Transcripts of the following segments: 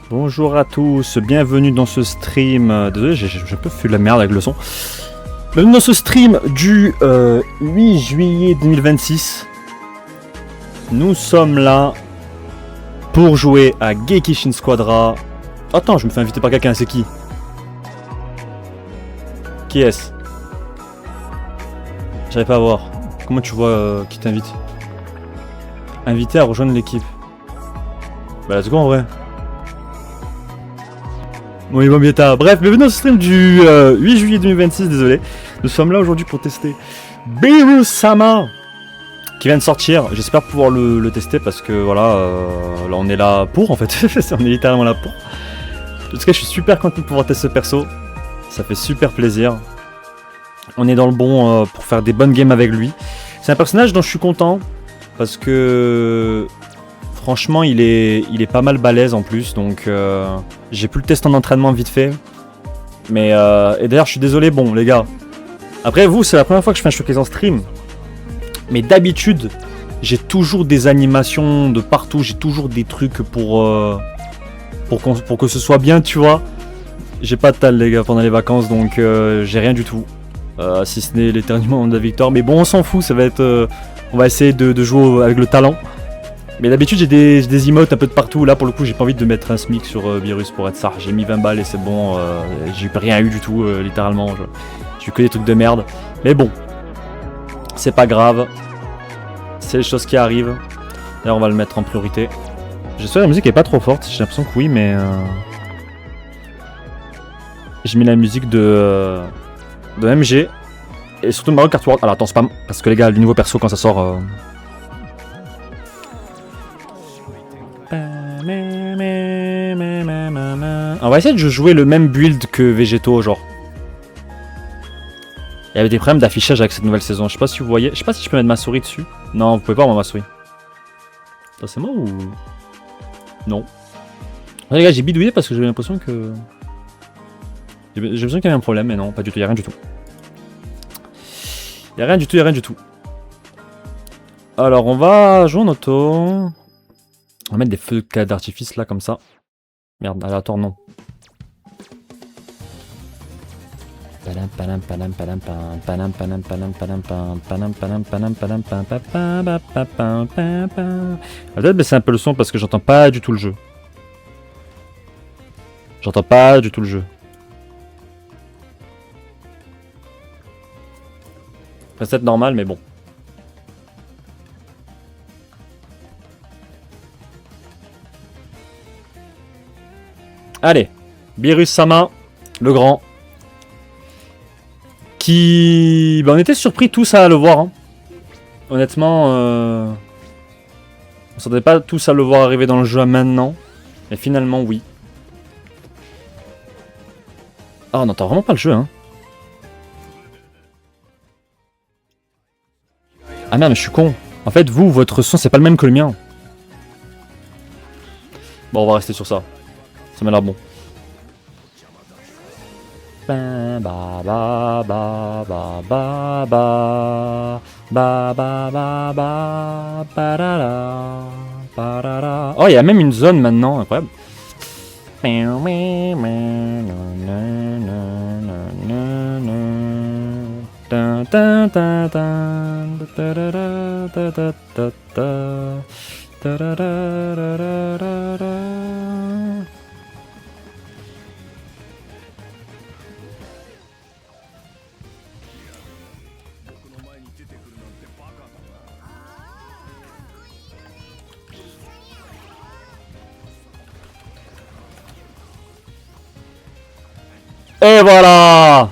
Bonjour à tous, bienvenue dans ce stream. Désolé, j'ai un peu fait de la merde avec le son. Bienvenue dans ce stream du 8 juillet 2026. Nous sommes là pour jouer à Geikishin Squadra. Attends, je me fais inviter par quelqu'un, c'est qui? Qui est-ce? J'arrive pas à voir. Comment tu vois qui t'invite? Invité à rejoindre l'équipe. Bah let's go en vrai. Oui, bon, bientôt. Bref, bienvenue dans ce stream du 8 juillet 2026, désolé. Nous sommes là aujourd'hui pour tester Beerus-sama qui vient de sortir. J'espère pouvoir le tester parce que voilà, là on est là pour en fait. On est littéralement là pour. En tout cas, je suis super content de pouvoir tester ce perso. Ça fait super plaisir. On est dans le bon pour faire des bonnes games avec lui. C'est un personnage dont je suis content parce que franchement, il est pas mal balèze en plus, donc j'ai pu le tester en entraînement vite fait. Mais et d'ailleurs, je suis désolé, bon les gars. Après vous, c'est la première fois que je fais un showcase en stream. Mais d'habitude, j'ai toujours des animations de partout, j'ai toujours des trucs pour que ce soit bien, tu vois. J'ai pas de tal les gars pendant les vacances, donc j'ai rien du tout. Si ce n'est l'éternuement de la victoire. Mais bon, on s'en fout, ça va être... on va essayer de jouer avec le talent. Mais d'habitude j'ai des emotes un peu de partout. Là pour le coup j'ai pas envie de mettre un SMIC sur Beerus pour être ça. J'ai mis 20 balles et c'est bon. J'ai rien eu du tout littéralement. J'ai eu que des trucs de merde. Mais bon. C'est pas grave. C'est les choses qui arrivent. D'ailleurs on va le mettre en priorité. J'espère que la musique est pas trop forte. J'ai l'impression que oui mais... J'ai mis la musique de MG. Et surtout Mario Kart World. Alors attends spam. Parce que les gars le nouveau perso quand ça sort... On va essayer de jouer le même build que Végéto, genre. Il y avait des problèmes d'affichage avec cette nouvelle saison. Je sais pas si vous voyez. Je sais pas si je peux mettre ma souris dessus. Non, vous pouvez pas avoir ma souris. C'est moi ou. Non. Ouais, les gars, j'ai bidouillé parce que j'avais l'impression que. J'ai l'impression qu'il y avait un problème, mais non, pas du tout. Il y a rien du tout. Il y a rien du tout, il y a rien du tout. Alors, on va jouer en auto. On va mettre des feux d'artifice là, comme ça. Merde, aléatoire, non. Peut-être baisser un peu le son parce que j'entends pas du tout le jeu. J'entends pas du tout le jeu. C'est peut-être normal, mais bon. Allez, Beerus-sama, le grand. Qui... Ben, on était surpris tous à le voir. Hein. Honnêtement, on s'attendait pas tous à le voir arriver dans le jeu maintenant. Mais finalement, oui. Ah, on n'entend vraiment pas le jeu, hein. Ah merde, mais je suis con. En fait, vous, votre son, c'est pas le même que le mien. Bon, on va rester sur ça. Ça m'a l'air bon. Oh, il y a même une zone maintenant, incroyable. Et voilà!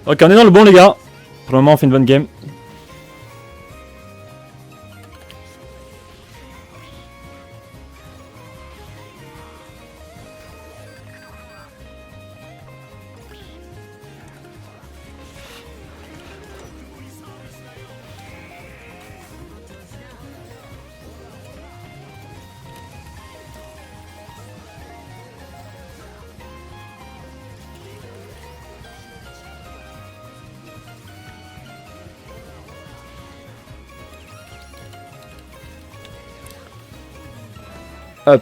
Ok, on est dans le bon les gars. Pour le moment on fait une bonne game. Hop.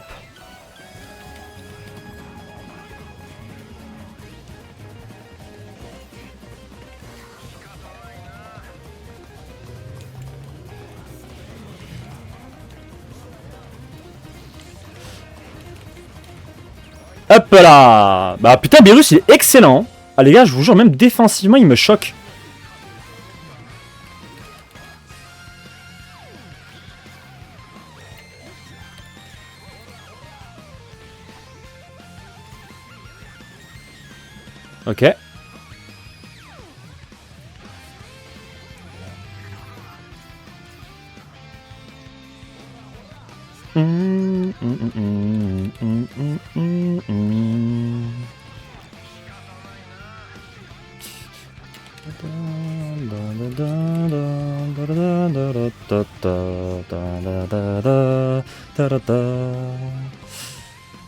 Hop là. Bah putain, Beerus il est excellent. Ah les gars, je vous jure, même défensivement il me choque. Ok.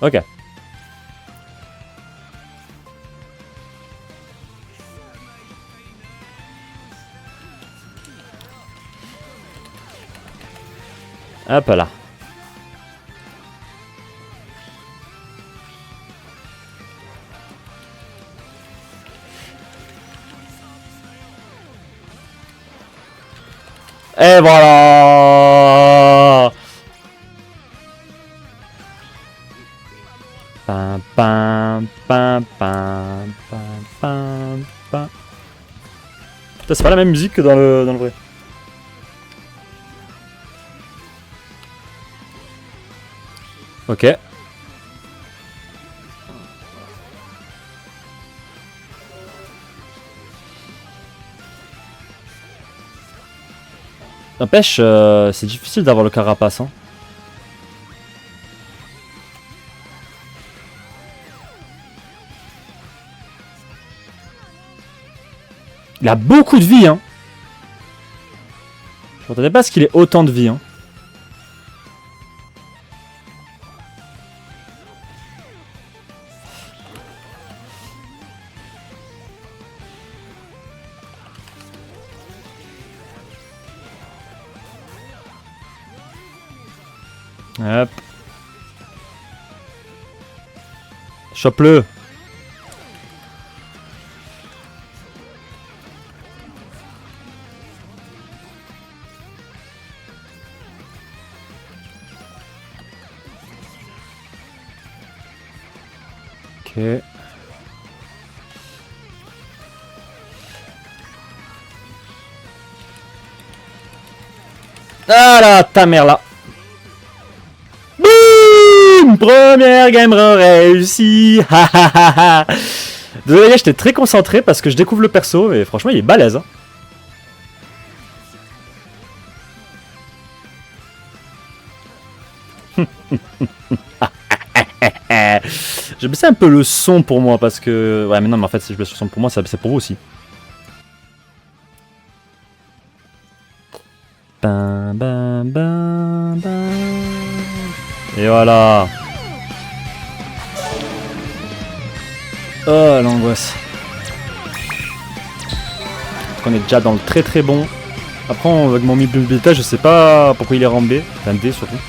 Ok. Hop là. Et voilà. Pam pam pam pam pam pam pam. Putain, c'est pas la même musique que dans le vrai. Ok. N'empêche, c'est difficile d'avoir le carapace. Hein. Il a beaucoup de vie. Hein. Je m'attendais pas à ce qu'il ait autant de vie. Hein. Hop. Chope-le. Ok. Ah là, ta mère là. Boum! Première game réussie. Désolé, j'étais très concentré parce que je découvre le perso et franchement il est balèze. Hein. J'ai baissé un peu le son pour moi parce que... Ouais mais non mais en fait si je baisse le son pour moi c'est pour vous aussi. Bam, bam, bam, bam. Et voilà. Oh l'angoisse. On est déjà dans le très très bon. Après avec mon bêta je sais pas pourquoi il est rambé. Un D surtout.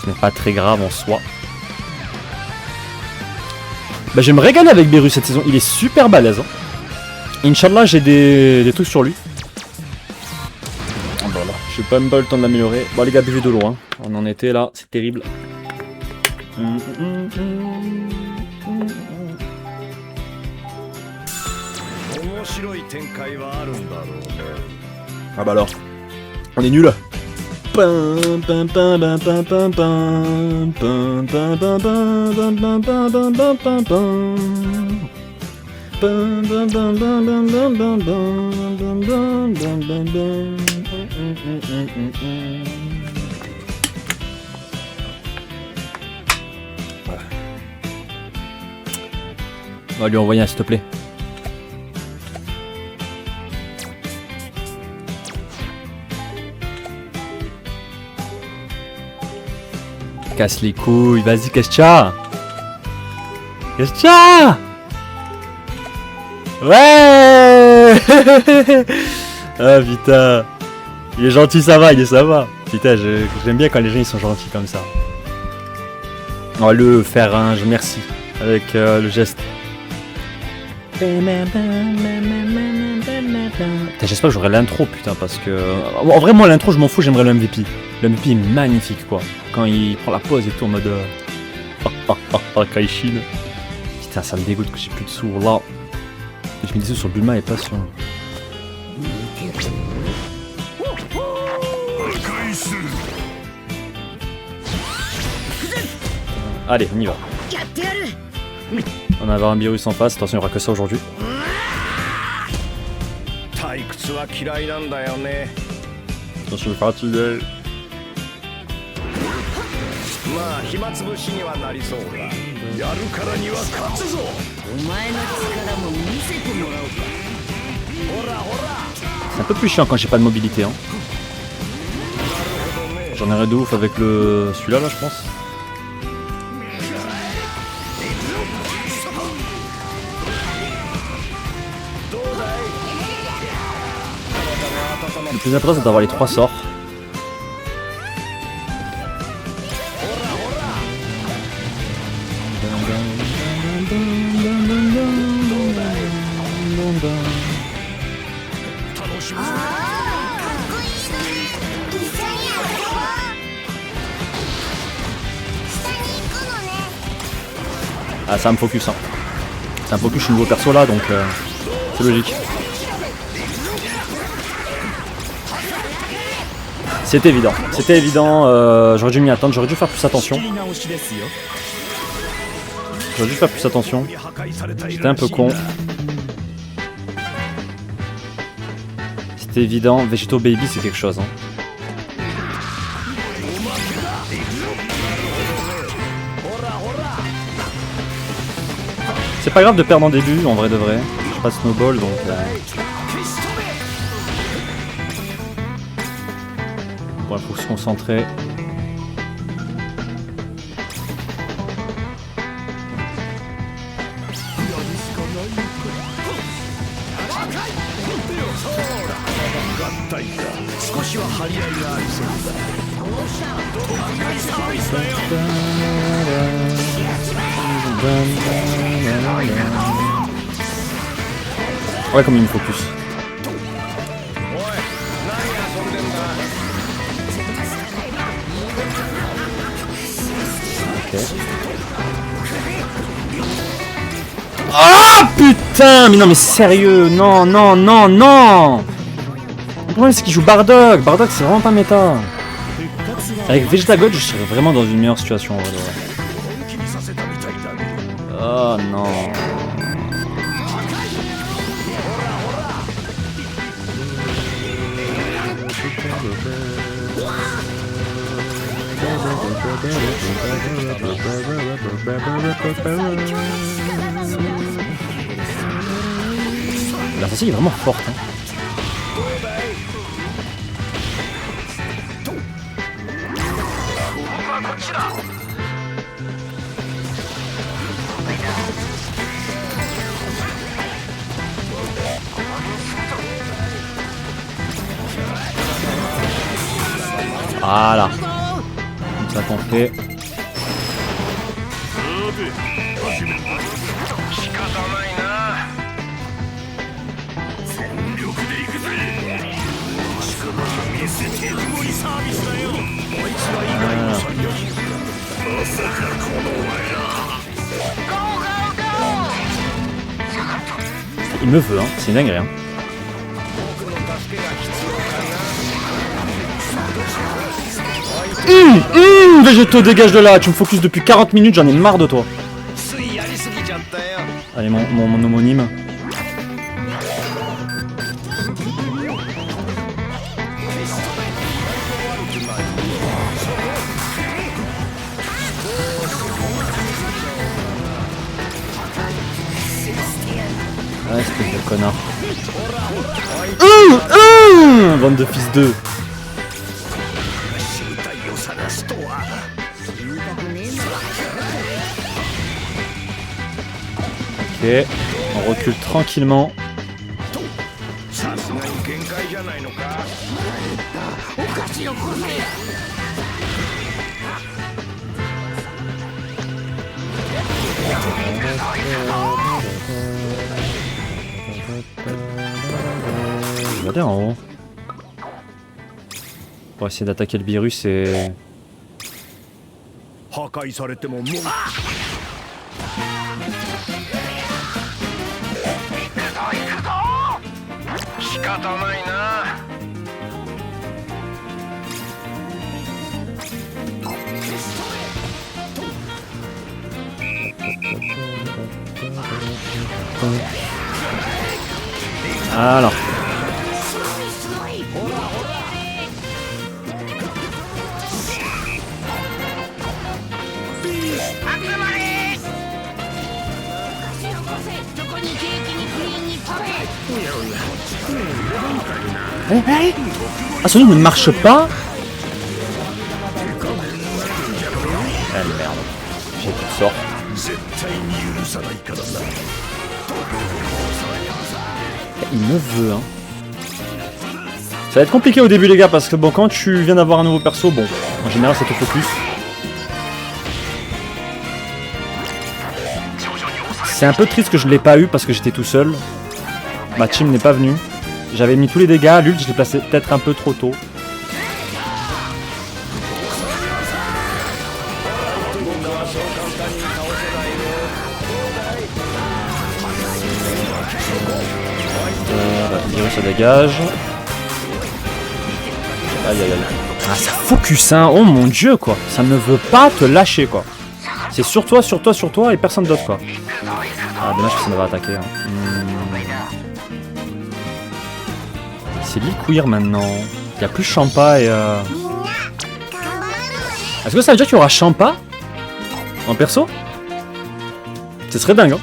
Ce n'est pas très grave en soi. Bah je vais me régaler avec Beerus cette saison. Il est super balèze. Hein. Inch'Allah j'ai des trucs sur lui. Voilà. J'ai pas même pas eu le temps de l'améliorer. Bon les gars, buvez de l'eau. Hein. On en était là, c'est terrible. Ah bah alors, on est nul. On va lui envoyer un s'il te plaît. Casse les couilles, vas-y, casse-tcha. Casse-tcha. Ouais. Ah putain. Il est gentil, ça va, il est ça va. Putain, j'aime bien quand les gens ils sont gentils comme ça. On va le faire un merci avec le geste. J'espère que j'aurai l'intro, putain, parce que... En vrai, moi, l'intro, je m'en fous, j'aimerais le MVP. Le MVP est magnifique, quoi. Quand il prend la pause et tout, en mode... Kaishin. Putain, ça me dégoûte que j'ai plus de sous. Là, je me disais sur Bulma et pas sur... Allez, on y va. On va avoir un virus en face, attention, il n'y aura que ça aujourd'hui. Attention, je vais fatigué. C'est un peu plus chiant quand j'ai pas de mobilité. Hein. J'en aurais de ouf avec le celui-là, là, je pense. Le plus important, c'est d'avoir les 3 sorts. Ah, ça me focus, hein. Ça me focus, je suis nouveau perso là, donc c'est logique. C'était évident, j'aurais dû m'y attendre, j'aurais dû faire plus attention. J'étais un peu con. C'était évident, Vegeto Baby c'est quelque chose. Hein. C'est pas grave de perdre en début, en vrai de vrai. Je passe Snowball donc... Bon, il faut se concentrer. Ouais, comme il me focus. Ok. Ah putain, mais non mais sérieux, non. Le problème c'est qu'il joue Bardock. Bardock c'est vraiment pas méta. Avec Vegeta God je serais vraiment dans une meilleure situation en vrai. Oh non. L'assassin est vraiment forte. Hein. Voilà. Comme ça qu'on fait. Il me veut, hein. C'est une dinguerie. Hein. Végéto, dégage de là, tu me focuses depuis 40 minutes, j'en ai marre de toi. Allez, mon homonyme. Ah, espèce de connard. Bande de fils d'eux. Ok, on recule tranquillement. Regardez en haut. Pour essayer d'attaquer le virus et... 破壊されてももう仕方ないな。Alors. Ah, celui ne marche pas. Ah merde. J'ai plus de sort. Il me veut, hein. Ça va être compliqué au début, les gars, parce que bon, quand tu viens d'avoir un nouveau perso, bon, en général, ça te focus. C'est un peu triste que je l'ai pas eu parce que j'étais tout seul. Ma team n'est pas venue. J'avais mis tous les dégâts, l'ult, je l'ai placé peut-être un peu trop tôt. Le virus se dégage. Aïe aïe aïe. Ah, ça focus, hein. Oh mon dieu, quoi. Ça ne veut pas te lâcher, quoi. C'est sur toi, sur toi, sur toi et personne d'autre, quoi. Ah, dommage que ça m'avait attaqué. Hein. C'est Lee Queer maintenant. Il n'y a plus Champa et... Est-ce que ça veut dire qu'il y aura Champa en perso? Ce serait dingue, hein.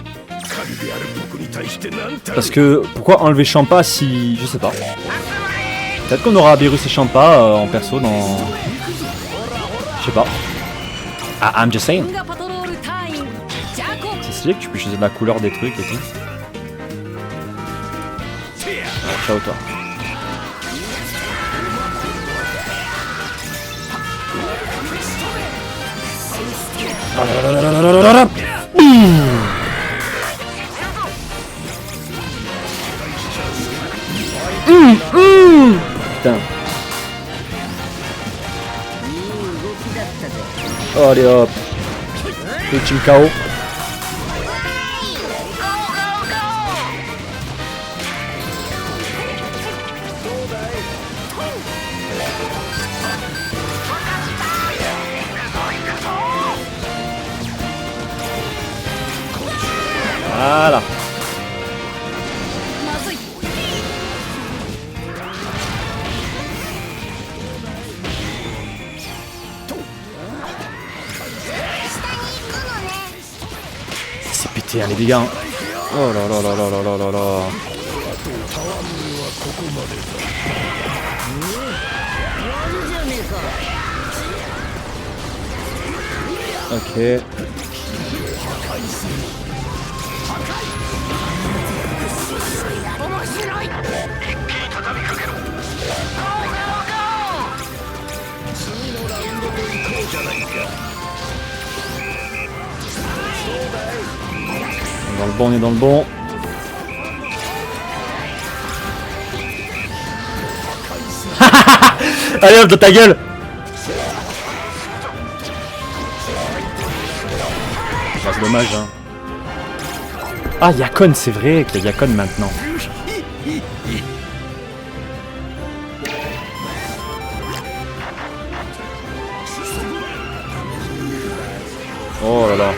Parce que pourquoi enlever Champa si... Je sais pas. Peut-être qu'on aura Beerus et Champa en perso dans... Je sais pas. Ah, I'm just saying. C'est stylé que tu peux choisir la couleur des trucs et tout. Alors, ciao toi. Putain. Oh, allez hop. Le team KO. Voilà. C'est pété, hein, les dégâts. Hein. Oh là là là là là là là là. Ok. Dans le bon, on est dans le bon. Allez hop, dans ta gueule. Bah, c'est dommage, hein. Ah, Yakon, c'est vrai qu'il y a Yakon maintenant. Oh là là.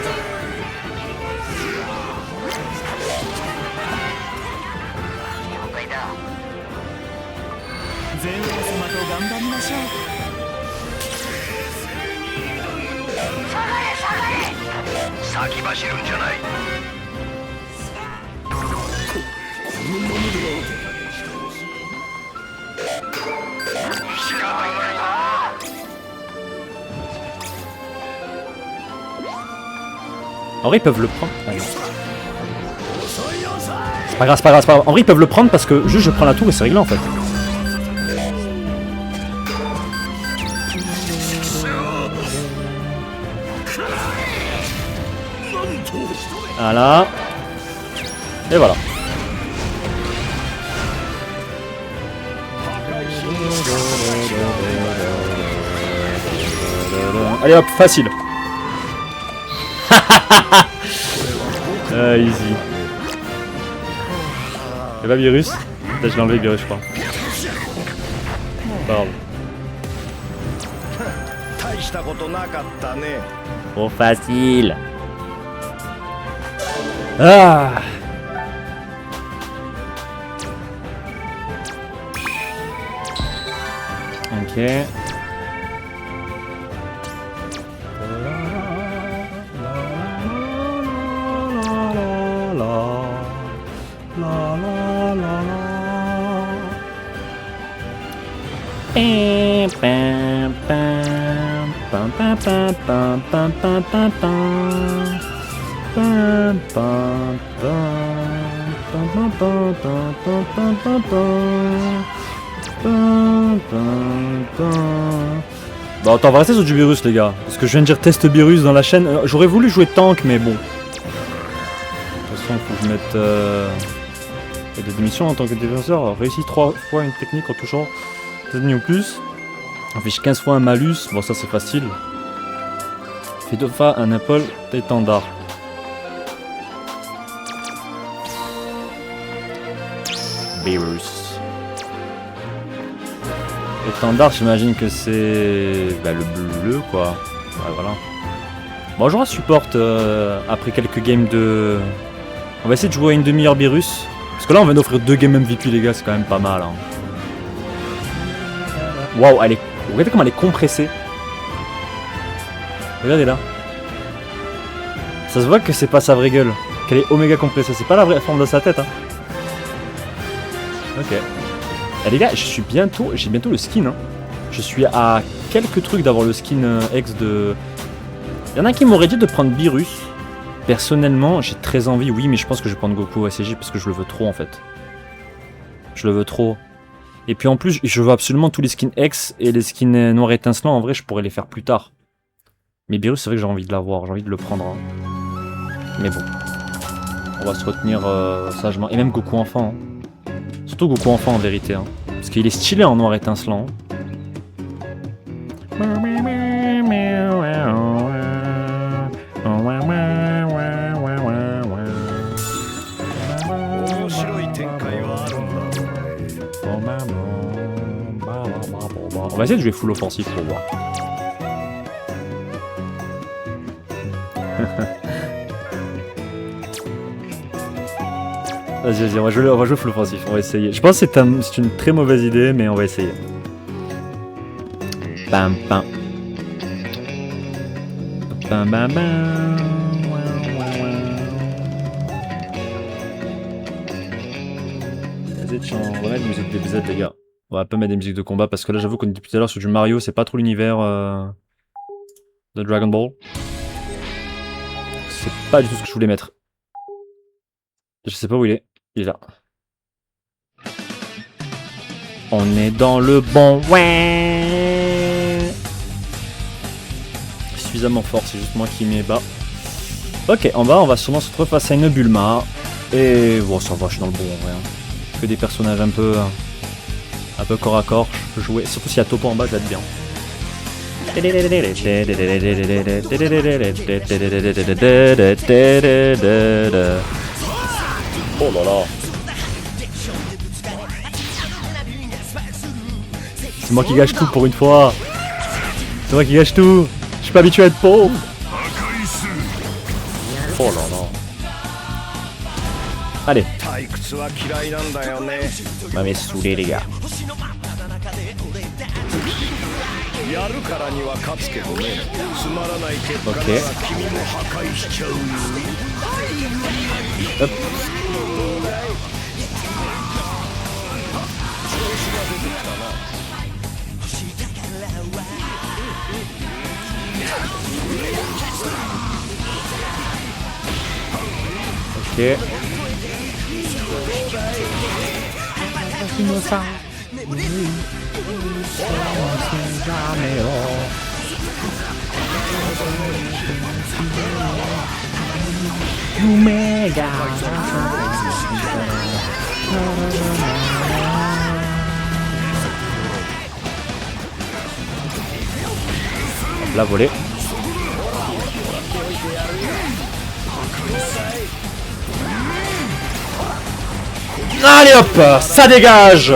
En vrai, ils peuvent le prendre. Ah, c'est pas grave, c'est pas grave, c'est pas grave. En vrai, ils peuvent le prendre parce que juste je prends la tour et c'est réglé en fait. Voilà. Et voilà. Allez hop, facile. Easy. Y'a pas virus? Là je l'ai enlevé virus je crois. Pardon. Trop facile. Ah. Ok. Bon attends, on va rester sur du virus les gars, parce que je viens de dire test virus dans la chaîne. J'aurais voulu jouer tank mais bon. De toute façon il faut que je mette des missions en tant que défenseur. Réussis 3 fois une technique en touchant 7 ou plus. Affiche 15 fois un malus, bon ça c'est facile. Fais 2 fois un épaule d'étendard. Virus. Étendard, j'imagine que c'est le bleu quoi. Ouais, voilà. Bon, j'aurai support après quelques games de. On va essayer de jouer à une demi-heure virus. Parce que là, on vient d'offrir 2 games MVP, les gars, c'est quand même pas mal. Hein. Waouh, elle est. Regardez comment elle est compressée. Regardez là. Ça se voit que c'est pas sa vraie gueule. Qu'elle est oméga compressée. C'est pas la vraie forme de sa tête. Hein. Ok. Eh les gars, j'ai bientôt le skin. Hein. Je suis à quelques trucs d'avoir le skin ex de. Il y en a qui m'auraient dit de prendre Beerus. Personnellement, j'ai très envie, oui, mais je pense que je vais prendre Goku SCJ parce que je le veux trop en fait. Je le veux trop. Et puis en plus, je veux absolument tous les skins ex et les skins noir étincelant. En vrai, je pourrais les faire plus tard. Mais Beerus, c'est vrai que j'ai envie de l'avoir, j'ai envie de le prendre. Hein. Mais bon. On va se retenir sagement. Et même Goku enfant. Hein. Surtout Goku enfant en vérité. Hein. Parce qu'il est stylé en noir étincelant. On va essayer de jouer full offensif pour voir. Vas-y, on va jouer full offensif, on va essayer. Je pense que c'est une très mauvaise idée, mais on va essayer. Bam bam. Bam bam bam. Vas-y, on va mettre des musiques de BZ les gars. On va pas mettre des musiques de combat parce que là j'avoue qu'on est depuis tout à l'heure sur du Mario, c'est pas trop l'univers de Dragon Ball. C'est pas du tout ce que je voulais mettre. Je sais pas où il est. Il est là. On est dans le bon. Ouais. Suffisamment fort, c'est juste moi qui m'y bas. Ok, en bas on va sûrement se retrouver face à une Bulma. Et bon ça va, je suis dans le bon en vrai. Hein. Que des personnages un peu corps à corps, je peux jouer. Surtout s'il y a Topo en bas, je vais être bien. Oh là là. C'est moi qui gâche tout pour une fois. C'est moi qui gâche tout. Je suis pas habitué à être pauvre. Oh là là. Allez. Va me saouler les gars. Ok. Hop. Ok. La volée. Allez hop, ça dégage.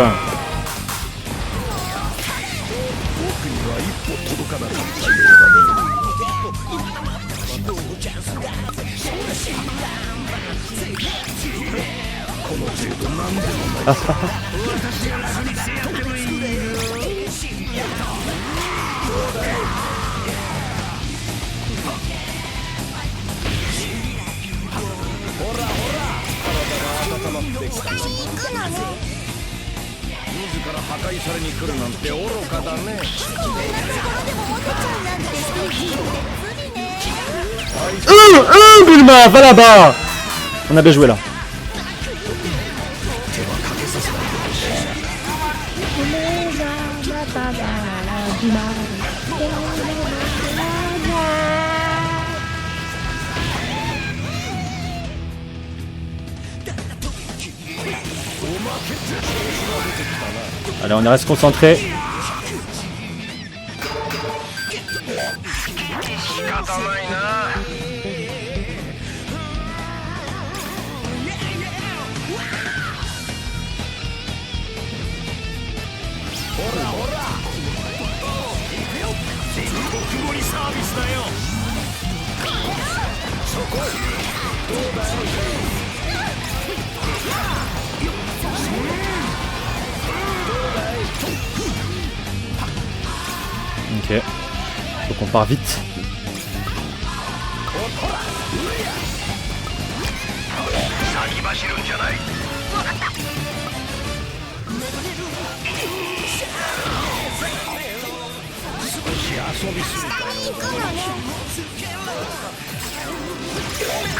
Bulma, va là-bas. On a bien joué là. Allez, on reste concentré. Ok, donc on part vite.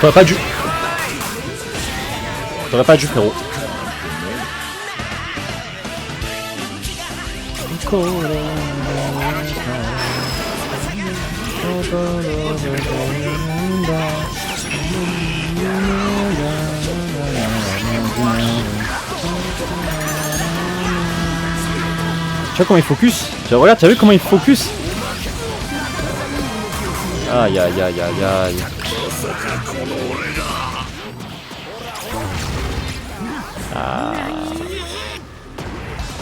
T'aurais pas dû. T'aurais pas dû, frérot. Tu vois comment il focus? Regarde, tu as vu comment il focus? Aïe aïe aïe aïe aïe.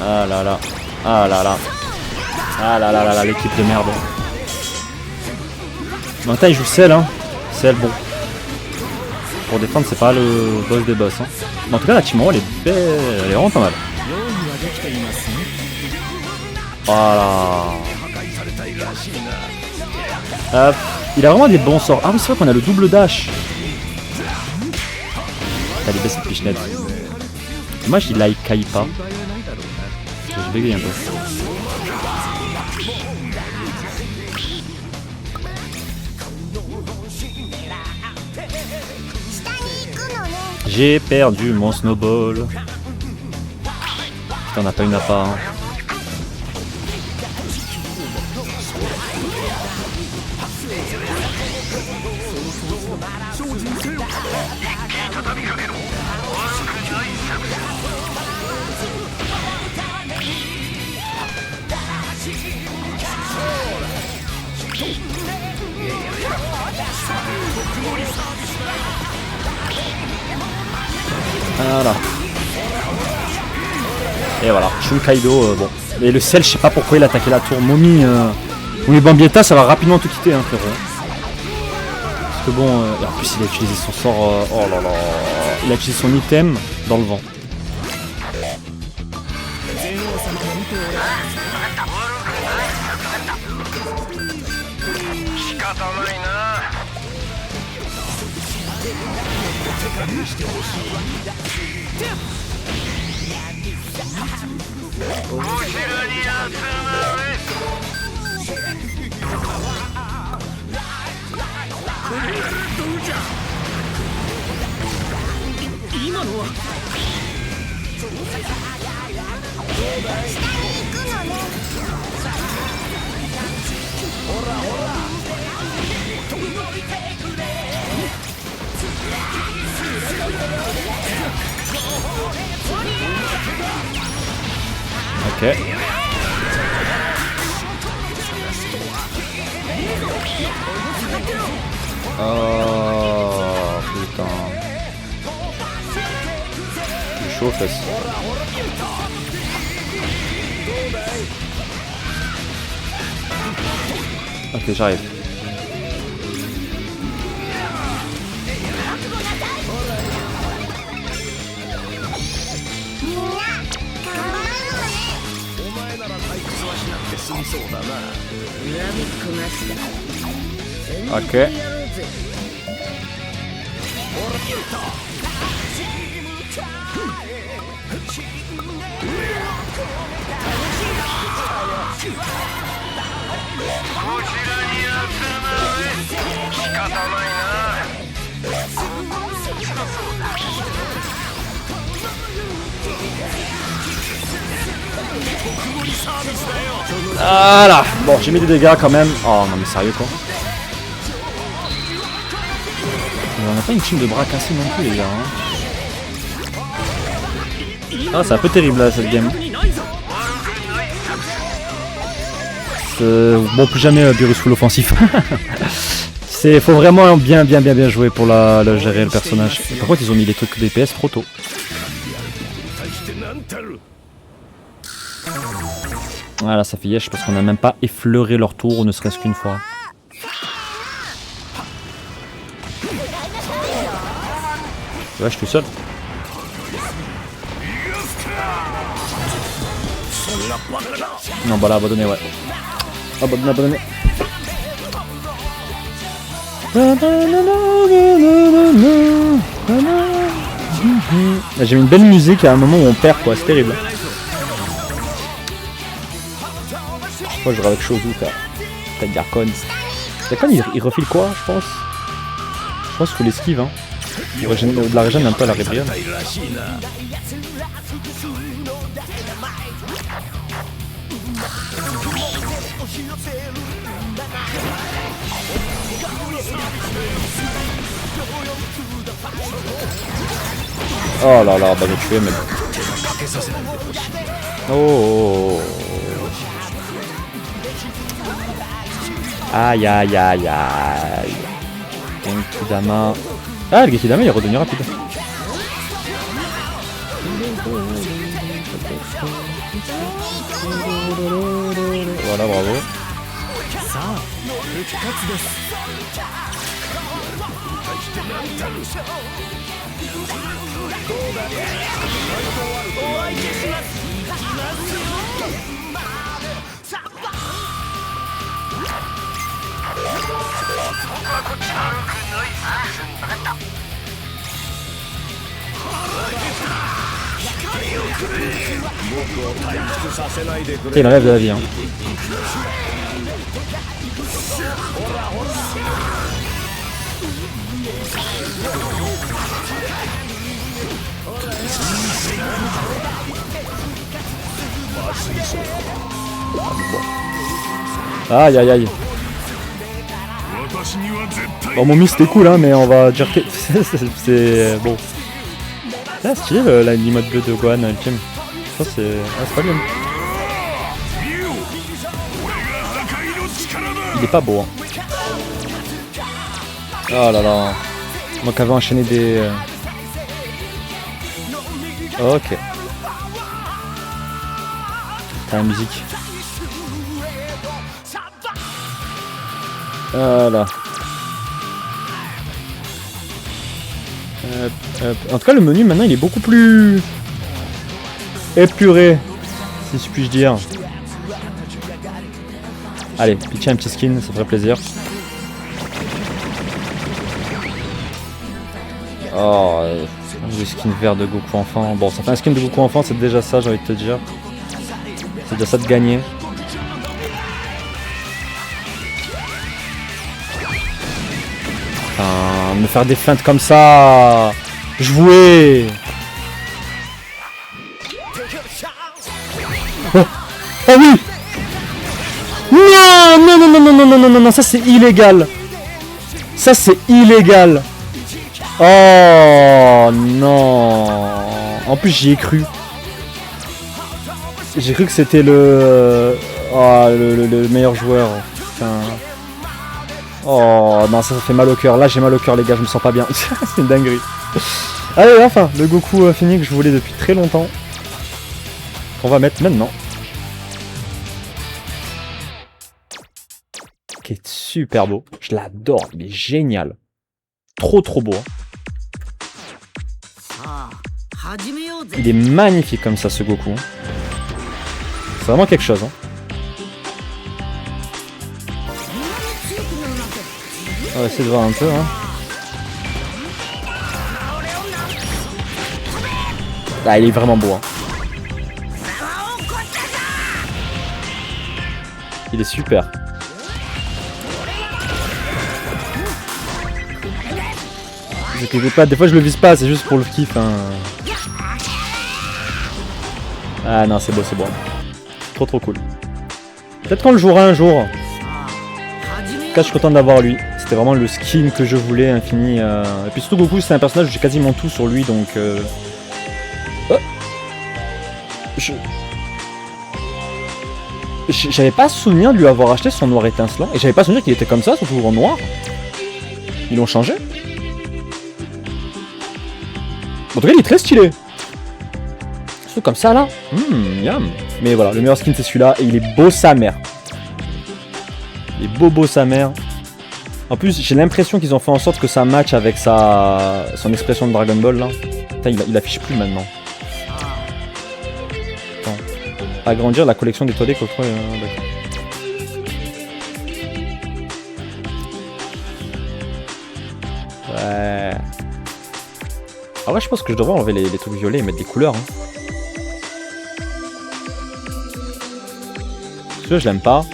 Ah là là. Ah là là. Ah là là là là, l'équipe de merde. Maintenant il joue Cell, hein. Cell, bon. Pour défendre, c'est pas le boss des boss, hein. Mais en tout cas, la team elle est belle, elle est vraiment pas mal. Voilà. Il a vraiment des bons sorts. Ah oui, c'est vrai qu'on a le double dash. T'as les cette pichenette. Moi, je like Kaipa. Je bégaye un peu. J'ai perdu mon snowball. Putain, on n'a pas une appât. Hein. Voilà. Et voilà, Shun Kaido, bon. Et le sel, je sais pas pourquoi il a attaqué la tour. Momi Bambietta, ça va rapidement tout quitter, hein, frérot. Parce que bon, et en plus il a utilisé son sort, oh là là. Il a utilisé son item dans le vent. Ok. Oh putain. Je suis chaud aux fesses. Ok, j'arrive. Ok. Ah là. Bon, j'ai mis des dégâts quand même. Oh non mais sérieux quoi. On n'a pas une team de bras cassés non plus les gars. Hein. Ah c'est un peu terrible là cette game. Bon plus jamais Beerus full offensif. Faut vraiment bien jouer pour gérer le personnage. Par contre ils ont mis les trucs DPS trop tôt. Voilà ça fait yesh parce qu'on n'a même pas effleuré leur tour ne serait-ce qu'une fois. Ouais je suis tout seul. Non bah là abandonné ouais. Abandonné. J'ai mis une belle musique à un moment où on perd quoi, c'est terrible. Je crois que je jouerai avec Shozu peut-être Garcon. Garcon il refile quoi je pense. Je pense qu'il faut l'esquive hein. La régène un peu à la Rébrion. Oh là là, bah j'ai tué mais... Oh. Aïe aïe aïe aïe. Genkidama. Ah le Genkidama il est redevenu rapide. Voilà bravo. Il rêve de la vie hein. Aïe aïe aïe. Bon mon miss c'était cool hein mais on va dire que c'est bon. Ah stylé l'animode bleu de Gohan ultime. Ça c'est pas bien. Il est pas beau hein. Oh là là. Moi qui avais enchaîné des... Ok. T'as la musique. Voilà. En tout cas le menu maintenant il est beaucoup plus épuré, si je puis dire. Allez, pitcher un petit skin, ça ferait plaisir. Oh, le skin vert de Goku enfant. Bon, ça fait un skin de Goku enfant, c'est déjà ça, j'ai envie de te dire. C'est déjà ça de gagner. Enfin, me faire des feintes comme ça. Jouer. Oh, oh oui. Non, ça c'est illégal. Ça c'est illégal. Oh non. En plus j'y ai cru. J'ai cru que c'était le meilleur joueur. Putain. Oh non, ça fait mal au cœur. Là, j'ai mal au cœur, les gars, je me sens pas bien. C'est une dinguerie. Allez, enfin, le Goku fini que je voulais depuis très longtemps. Qu'on va mettre maintenant. Qui est super beau. Je l'adore, il est génial. Trop beau. Hein. Il est magnifique comme ça, ce Goku. C'est vraiment quelque chose. Hein. On va essayer de voir un peu. Hein. Ah, il est vraiment beau. Hein. Il est super. Pas, des fois je le vise pas, c'est juste pour le kiff. Hein. Ah non, c'est beau, c'est beau. Trop cool. Peut-être qu'on le jouera un jour. En tout cas, je suis content d'avoir lui. C'était vraiment le skin que je voulais, infini. Et puis surtout Goku, c'est un personnage où j'ai quasiment tout sur lui, donc... Oh. J'avais pas souvenir de lui avoir acheté son noir étincelant. Et j'avais pas souvenir qu'il était comme ça, surtout en noir. Ils l'ont changé. En tout cas, il est très stylé. Surtout comme ça, là. Yum. Mais voilà, le meilleur skin, c'est celui-là. Et il est beau sa mère. Il est beau sa mère. En plus, j'ai l'impression qu'ils ont fait en sorte que ça match avec son expression de Dragon Ball, là. Putain, il affiche plus maintenant. Attends. Agrandir la collection d'étoilés coffrets. D'accord. Ouais. Ah ouais, je pense que je devrais enlever les trucs violets et mettre des couleurs. Hein. Celui-là, je l'aime pas.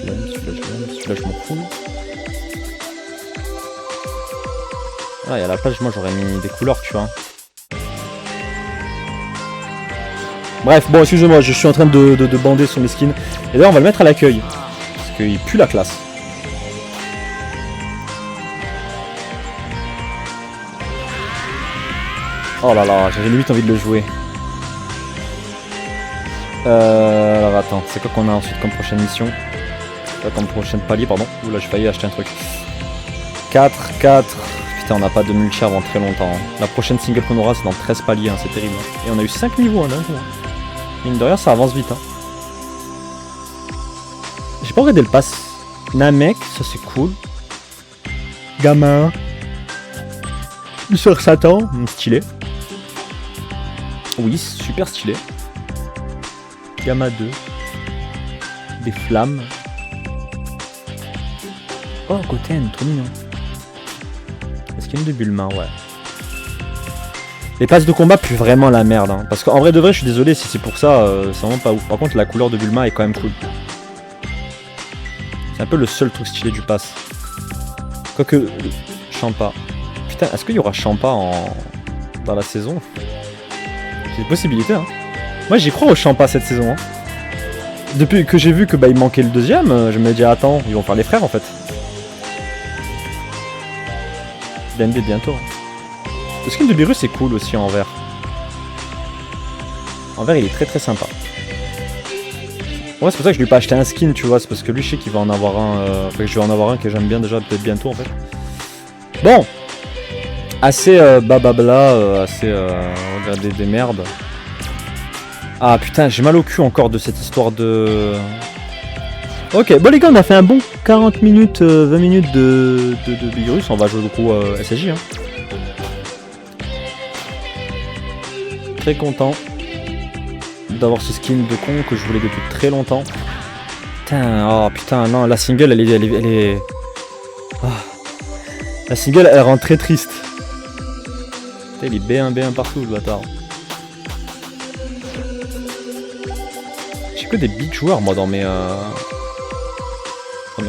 Celui-là, je m'en fous. Ah, et à la place, moi, j'aurais mis des couleurs, tu vois. Bref, bon, excusez-moi, je suis en train de bander sur mes skins. Et là, on va le mettre à l'accueil. Parce qu'il pue la classe. Oh là là, j'avais limite envie de le jouer. Alors attends, c'est quoi qu'on a ensuite comme prochaine mission? Comme prochaine palier, pardon. Oula, j'ai failli acheter un truc. 4. Putain, on n'a pas de multi avant très longtemps. Hein. La prochaine single qu'on aura, c'est dans 13 paliers, hein, c'est terrible. Et on a eu 5 niveaux hein, d'un coup. Mine de rien, ça avance vite. Hein. J'ai pas regardé le pass. Namek, ça c'est cool. Gamin. Sur Satan, stylé. Oui, super stylé. Gamma 2. Des flammes. Oh, Goten, trop mignon. Est-ce qu'il y a une de Bulma? Ouais. Les passes de combat puent vraiment la merde. Hein. Parce qu'en vrai de vrai, je suis désolé si c'est pour ça, c'est vraiment pas ouf. Par contre, la couleur de Bulma est quand même cool. C'est un peu le seul truc stylé du pass. Quoique, Champa. Putain, est-ce qu'il y aura Champa dans la saison? C'est une possibilité, hein. Moi, j'y crois au Champa cette saison. Hein. Depuis que j'ai vu que il manquait le deuxième, je me dis attends, ils vont faire les frères en fait. DNB bientôt. Hein. Le skin de Beerus est cool aussi en vert. En vert, il est très sympa. Ouais, c'est pour ça que je lui ai pas acheté un skin, tu vois. C'est parce que lui, je sais qu'il va en avoir un. Enfin, que je vais en avoir un que j'aime bien déjà, peut-être bientôt en fait. Bon! Assez bababla, assez regarder des merdes. Ah putain, j'ai mal au cul encore de cette histoire de... Ok, bon les gars, on a fait un bon 40 minutes, 20 minutes de Beerus. On va jouer beaucoup SSJ. Hein. Très content d'avoir ce skin de con que je voulais depuis très longtemps. Putain, oh putain, non, la single, elle est... Oh. La single, elle rend très triste. Putain, il est B1 partout, le bâtard. J'ai que des big joueurs, moi, dans mes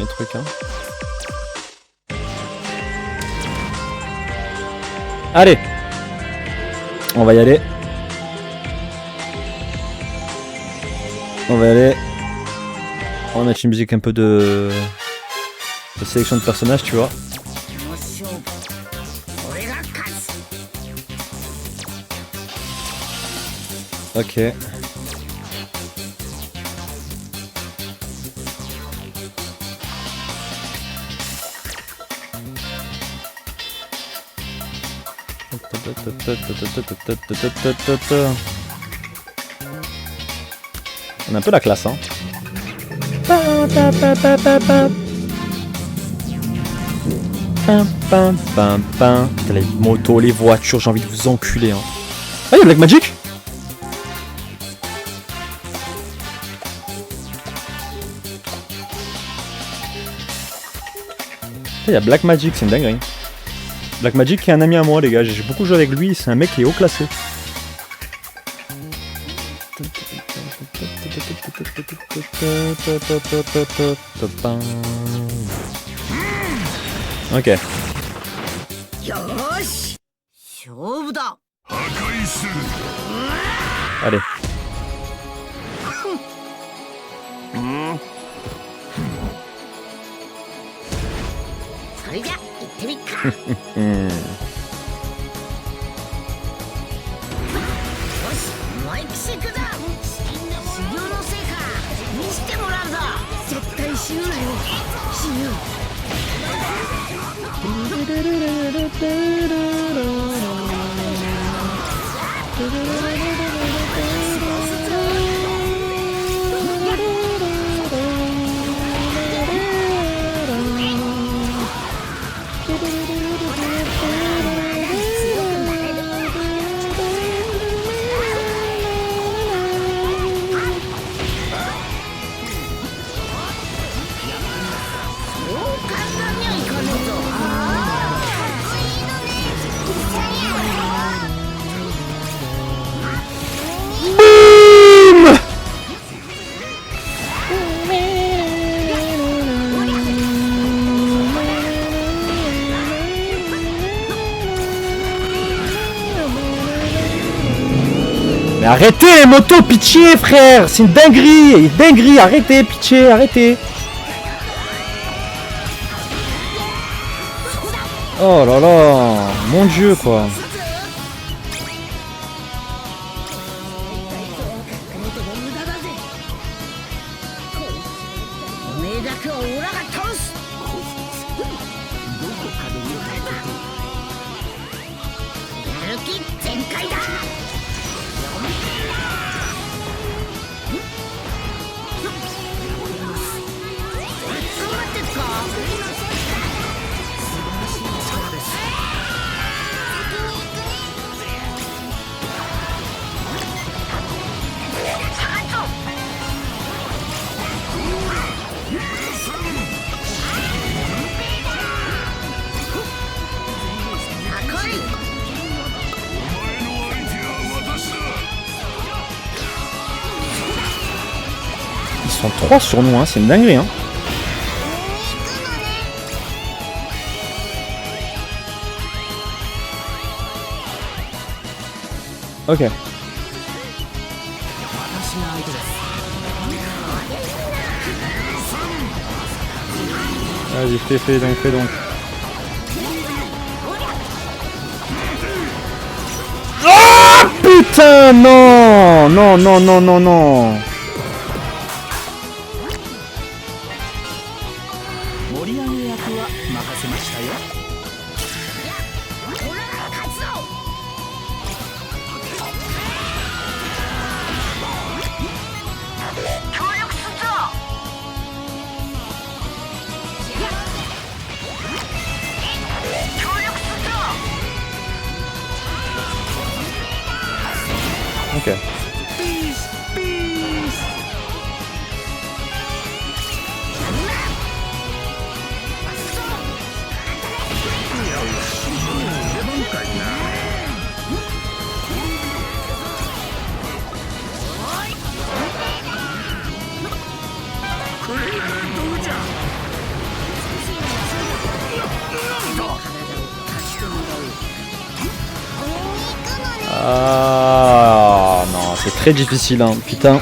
trucs, hein. Allez, on va y aller. On va aller. On va mettre une musique un peu de sélection de personnages, tu vois. Ok. On a un peu la classe, hein. Putain, les motos, les voitures, j'ai envie de vous enculer, hein. Ah, y'a Black Magic. Il y a Black Magic, c'est une dinguerie. Black Magic qui est un ami à moi, les gars. J'ai beaucoup joué avec lui, c'est un mec qui est haut classé. Ok. Allez. Mais arrêtez les motos, pitié frère. C'est une dinguerie. Dinguerie, arrêtez, pitié, arrêtez. Oh là là, mon dieu quoi. Ils sont 3 sur nous, hein, c'est une dinguerie. Hein. Ok. Vas-y, fais donc. Oh putain, non. Ok. Ah non, c'est très difficile, hein, putain.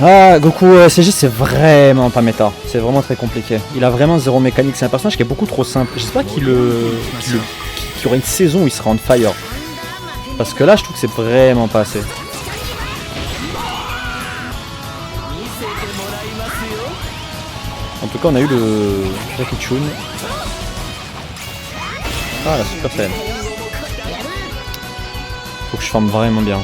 Ah, Goku CG, c'est vraiment pas méta. C'est vraiment très compliqué. Il a vraiment zéro mécanique. C'est un personnage qui est beaucoup trop simple. J'espère qu'il y aura une saison où il sera on fire. Parce que là, je trouve que c'est vraiment pas assez. En tout cas, on a eu le Jackie Chun. Ah, la Super Saiyan. Faut que je forme vraiment bien.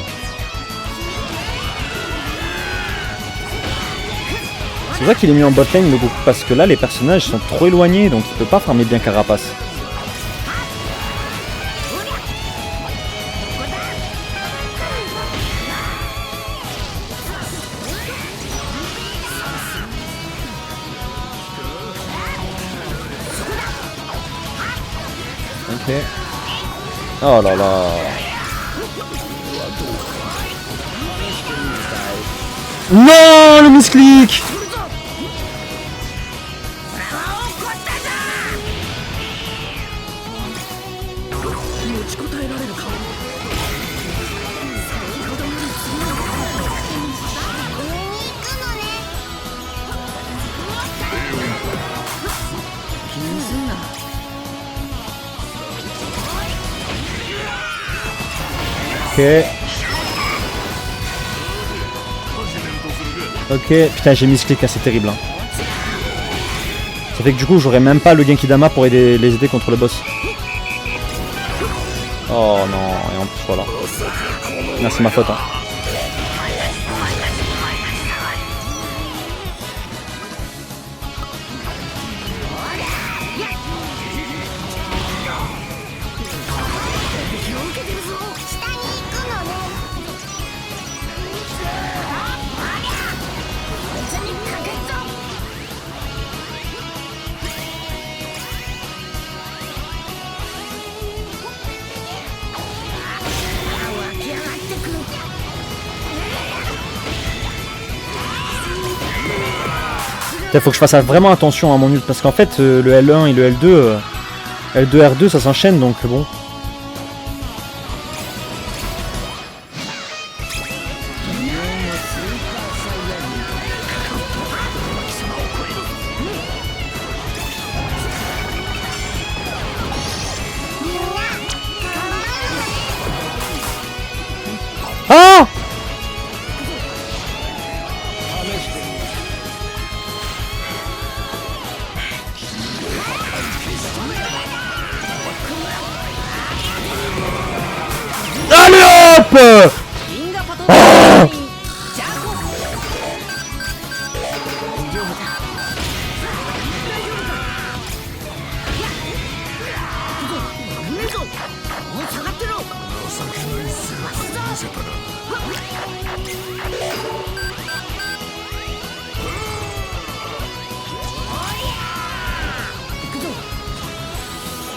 C'est pour ça qu'il est mis en botlane le Goku, parce que là les personnages sont trop éloignés, donc il peut pas farmer bien Carapace. Ok. Oh là là. Non, le misclick. Ok. Ok, putain j'ai mis ce clic, c'est terrible. Hein. Ça fait que du coup j'aurais même pas le Genki Dama pour aider, les aider contre le boss. Oh non, et en plus voilà. Non, c'est ma faute. Hein. Il faut que je fasse vraiment attention à mon ult parce qu'en fait le L1 et le L2, L2 R2 ça s'enchaîne donc bon. Ah! Allez hop! Oh!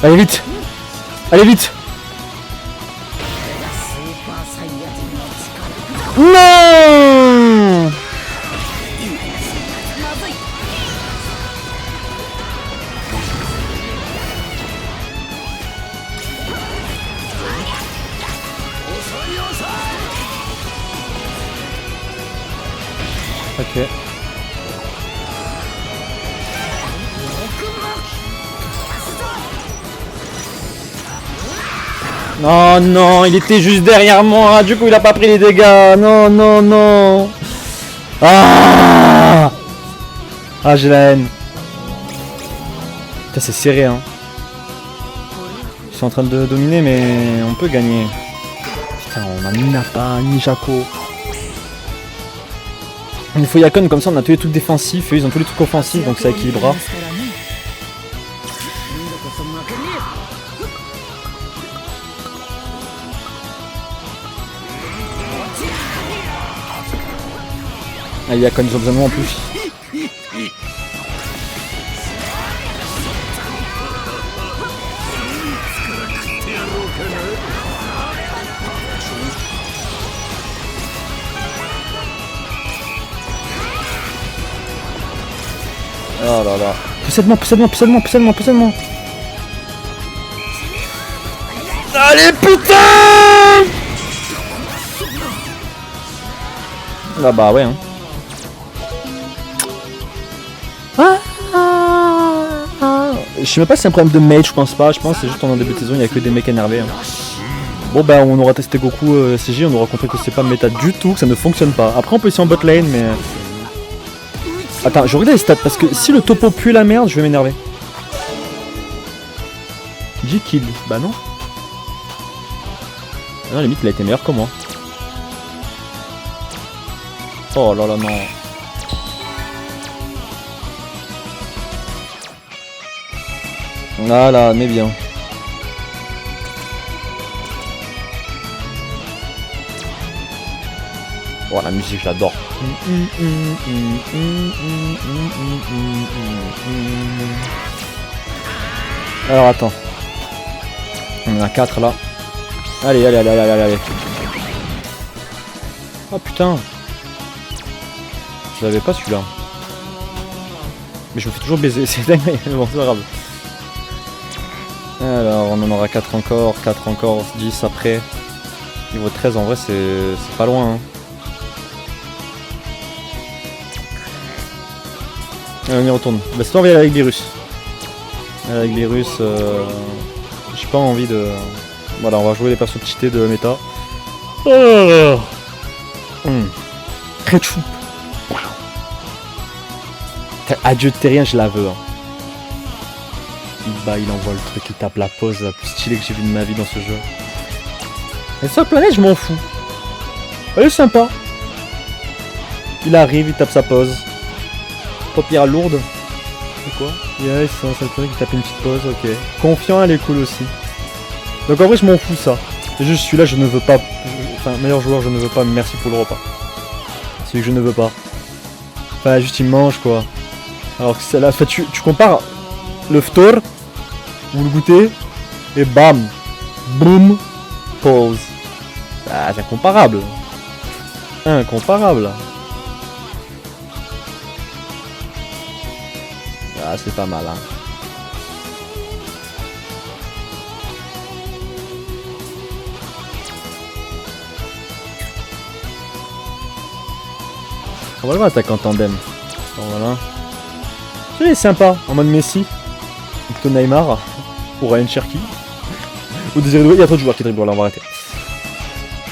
Allez vite! Allez vite! Non! Ok. Non, non, il était juste derrière moi, du coup il a pas pris les dégâts. Non, non, non. Ah, ah j'ai la haine. Putain, c'est serré, hein. Ils sont en train de dominer, mais on peut gagner. Putain, on a ni Nappa, ni Jaco. Il faut Yakon, comme ça on a tous les trucs défensifs, eux ils ont tous les trucs offensifs, donc ça équilibrera. Ah, Yakon, ils ont besoin de moi en plus. Oh là là. Possède-moi, possède-moi, possède-moi, possède-moi, possède-moi. Allez putain! Ah bah ouais hein. Je sais même pas si c'est un problème de mage, je pense pas. Je pense que c'est juste en début de saison, il y a que des mecs énervés. Hein. Bon bah on aura testé Goku CJ, on aura compris que c'est pas méta du tout, que ça ne fonctionne pas. Après on peut essayer en bot lane mais... Attends, je regarde les stats parce que si le topo pue la merde, je vais m'énerver. J-Kill. Bah non. Ah non, limite, il a été meilleur que moi. Oh là là, non. Voilà, mais bien. Oh, la musique, j'adore. Alors, attends. On en a 4 là. Allez, allez, allez, allez, allez, allez. Oh putain. Je l'avais pas celui-là. Mais je me fais toujours baiser, c'est dingue, mais bon, c'est pas grave. Alors, on en aura 4 encore, 10 après. Niveau 13, en vrai, c'est pas loin. Hein. Allez, on y retourne. Bah, c'est toi, on va y aller avec Virus. Avec Virus, j'ai pas envie de... Voilà, on va jouer les persos cheatés de méta. Oh Ketchup. Adieu de terrien, je la veux. Hein. Il envoie le truc, il tape la pause la plus stylée que j'ai vue de ma vie dans ce jeu. Et sur la planète, je m'en fous. Elle est sympa. Il arrive, il tape sa pause. Paupière lourde. C'est quoi? Yeah, c'est un truc, il tape une petite pause, ok. Confiant, elle est cool aussi. Donc en vrai, je m'en fous ça. C'est juste celui-là, je ne veux pas. Enfin, meilleur joueur, je ne veux pas, mais merci pour le repas. Celui que je ne veux pas. Enfin, juste il mange quoi. Alors que celle-là, fait, tu compares le phtor ou le goûter et bam, boum, pause. Ah, c'est incomparable. Incomparable. Ah, c'est pas mal, hein. On va le voir attaquer en tandem. Bon, voilà. Celui-là est sympa, en mode Messi. Ou plutôt Neymar. Ou Ryan Cherky. Ou Désiré Doué. Il y a trop de joueurs qui dribblent là, on va arrêter.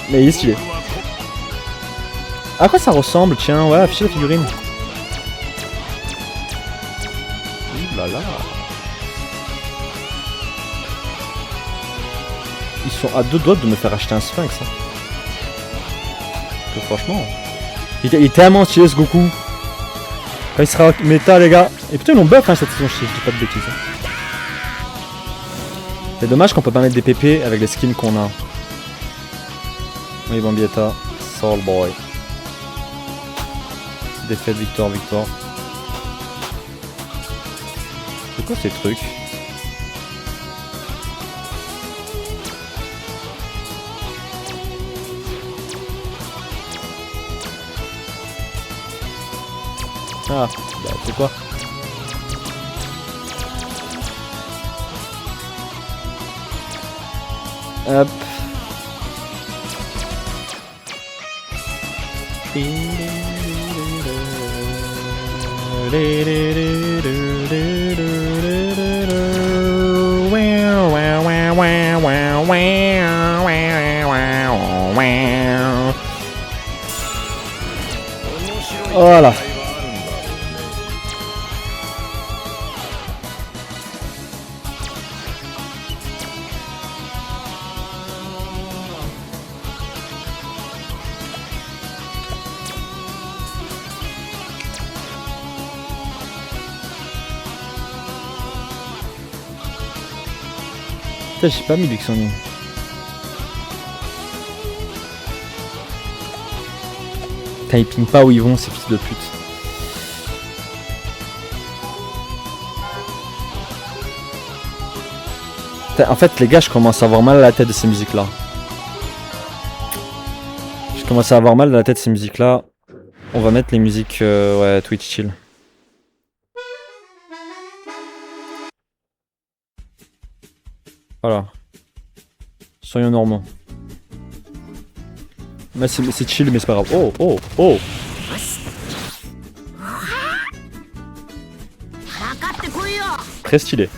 Mais il est stylé. À quoi ça ressemble? Tiens, ouais, afficher la figurine. Ouh là là. Ils sont à 2 doigts de me faire acheter un Sphinx. Hein. Que franchement. Il est tellement stylé ce Goku. Quand il sera méta, les gars. Et putain, ils l'ont buff hein, cette saison, je dis pas de bêtises. Hein. C'est dommage qu'on peut pas mettre des PP avec les skins qu'on a. Oui, Bambietta, Soul Boy. Défaite, victoire, victoire. C'est quoi ces trucs? Ah, bah c'est quoi? Hop. Voilà. Putain, j'ai pas mis Luxembourg. Putain, ils pingent pas où ils vont, ces fils de pute. Putain, en fait, les gars, je commence à avoir mal à la tête de ces musiques-là. Je commence à avoir mal à la tête de ces musiques-là. On va mettre les musiques ouais, Twitch chill. Voilà. Soyons normaux. Mais c'est chill, mais c'est pas grave. Oh, oh, oh. Très stylé.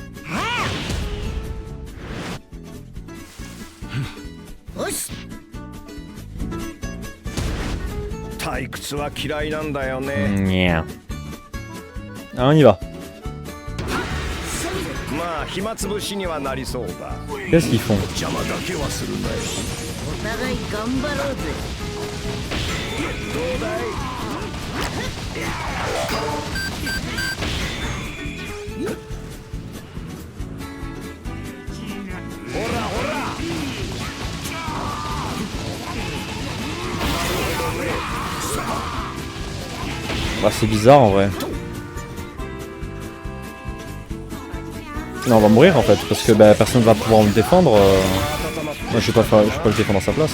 Ah, on y va. な暇つぶしにはなりそうだ。 Qu'est-ce qu'ils font? 邪魔だけはするなよ。お互い頑張ろうぜ。どうだい。ほらほら。 Bah, c'est bizarre en vrai. Non, on va mourir en fait, parce que bah, personne va pouvoir me défendre. Moi je vais pas le défendre à sa place.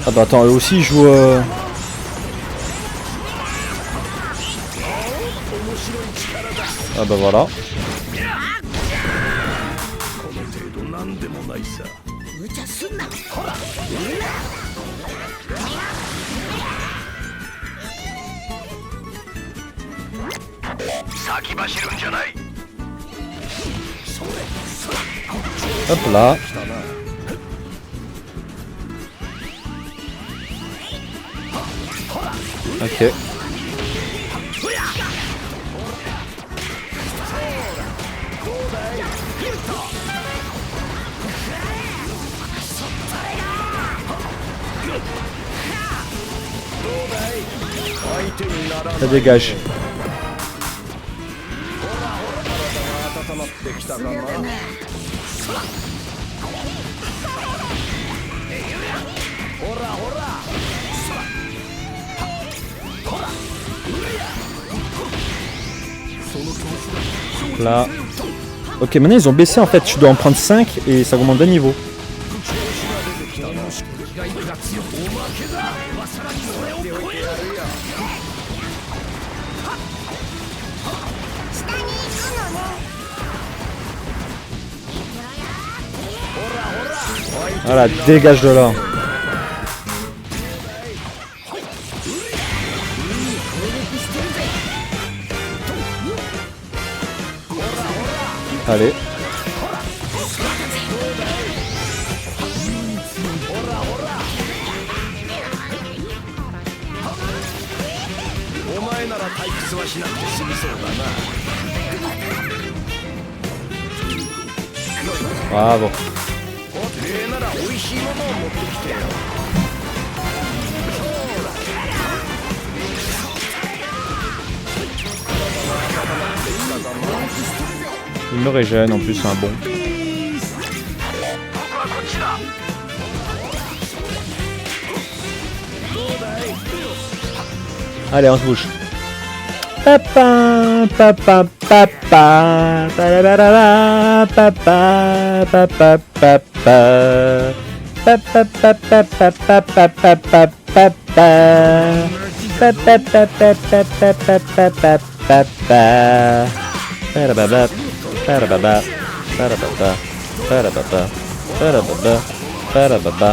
Ah bah attends, eux aussi ils jouent... Ah bah voilà. 無茶すんな。ほら。先走るんじゃない。 Hop là. Ok. Ça dégage. 温まってきたかな。 Là. Ok, maintenant ils ont baissé en fait. Tu dois en prendre 5 et ça augmente d'un niveau. Voilà, dégage de là. Allez. Bravo. Il me régène en plus, c'est un bon. Allez, on se bouge. Papa, papa, papa, papa, papa, papa, papa. Papa, papa, papa, papa, papa. Papa, papa, papa, papa, papa. Parababa, parababa, parababa, parababa, parababa, parababa,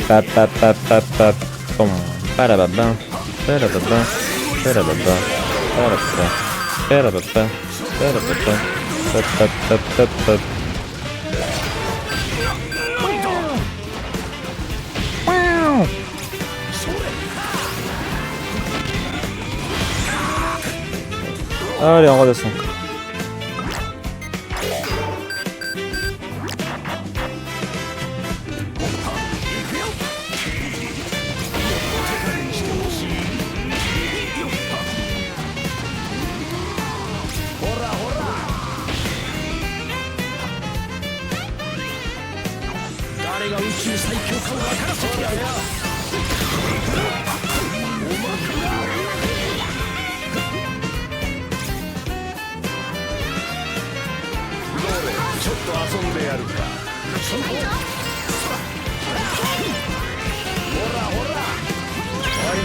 papapapapap, pom, parababa, parababa, parababa, parababa, parababa, parababa, papapapapap. Allez, on redescend.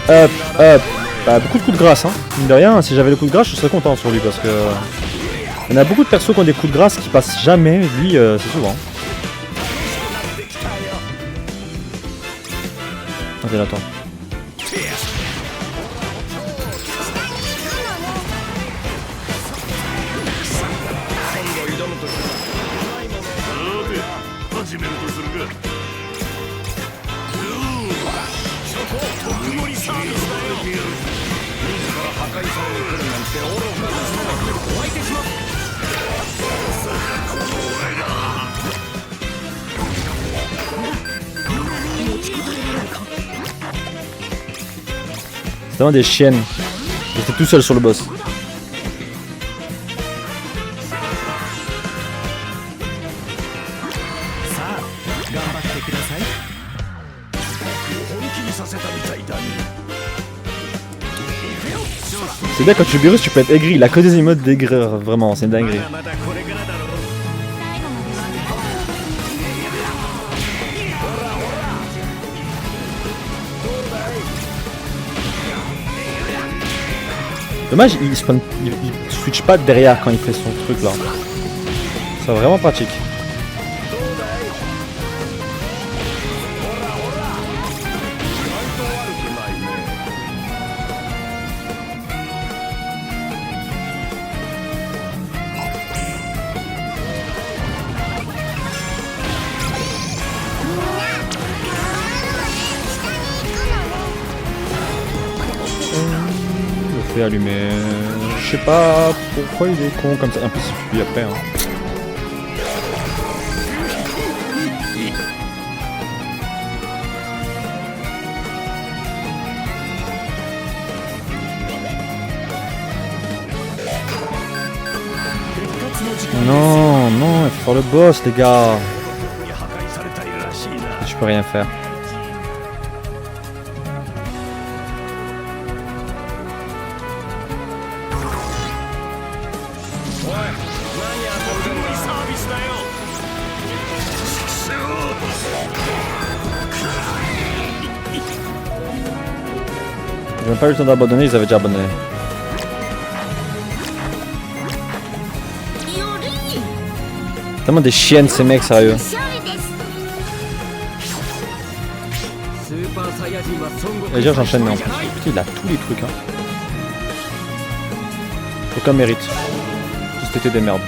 Hop, hop. Bah, beaucoup de coups de grâce, hein. Mine de rien, si j'avais le coup de grâce, je serais content sur lui parce que. Il y en a beaucoup de persos qui ont des coups de grâce qui passent jamais. Lui, c'est souvent. Attends, attends. C'est vraiment des chiennes. J'étais tout seul sur le boss. 本気にさせたみたいだね。 C'est bien quand tu Beerus, tu peux être aigri. Il a que des emotes d'aigreur, vraiment, c'est une dinguerie. まだこれからだろう。 Dommage, il switch pas derrière quand il fait son truc là. C'est vraiment pratique. Le fait allumer. Je sais pas pourquoi il est con comme ça. En plus il fuit après. Hein. Non, non, il faut faire le boss les gars. 破壊されたいらしいな。 Je peux rien faire. Ils n'ont pas eu le temps d'abandonner, ils avaient déjà abandonné. Tellement des chiennes ces mecs, sérieux. Et dire j'enchaîne mais en plus. Putain, il a tous les trucs hein. Aucun mérite. Tout c'était des merdes.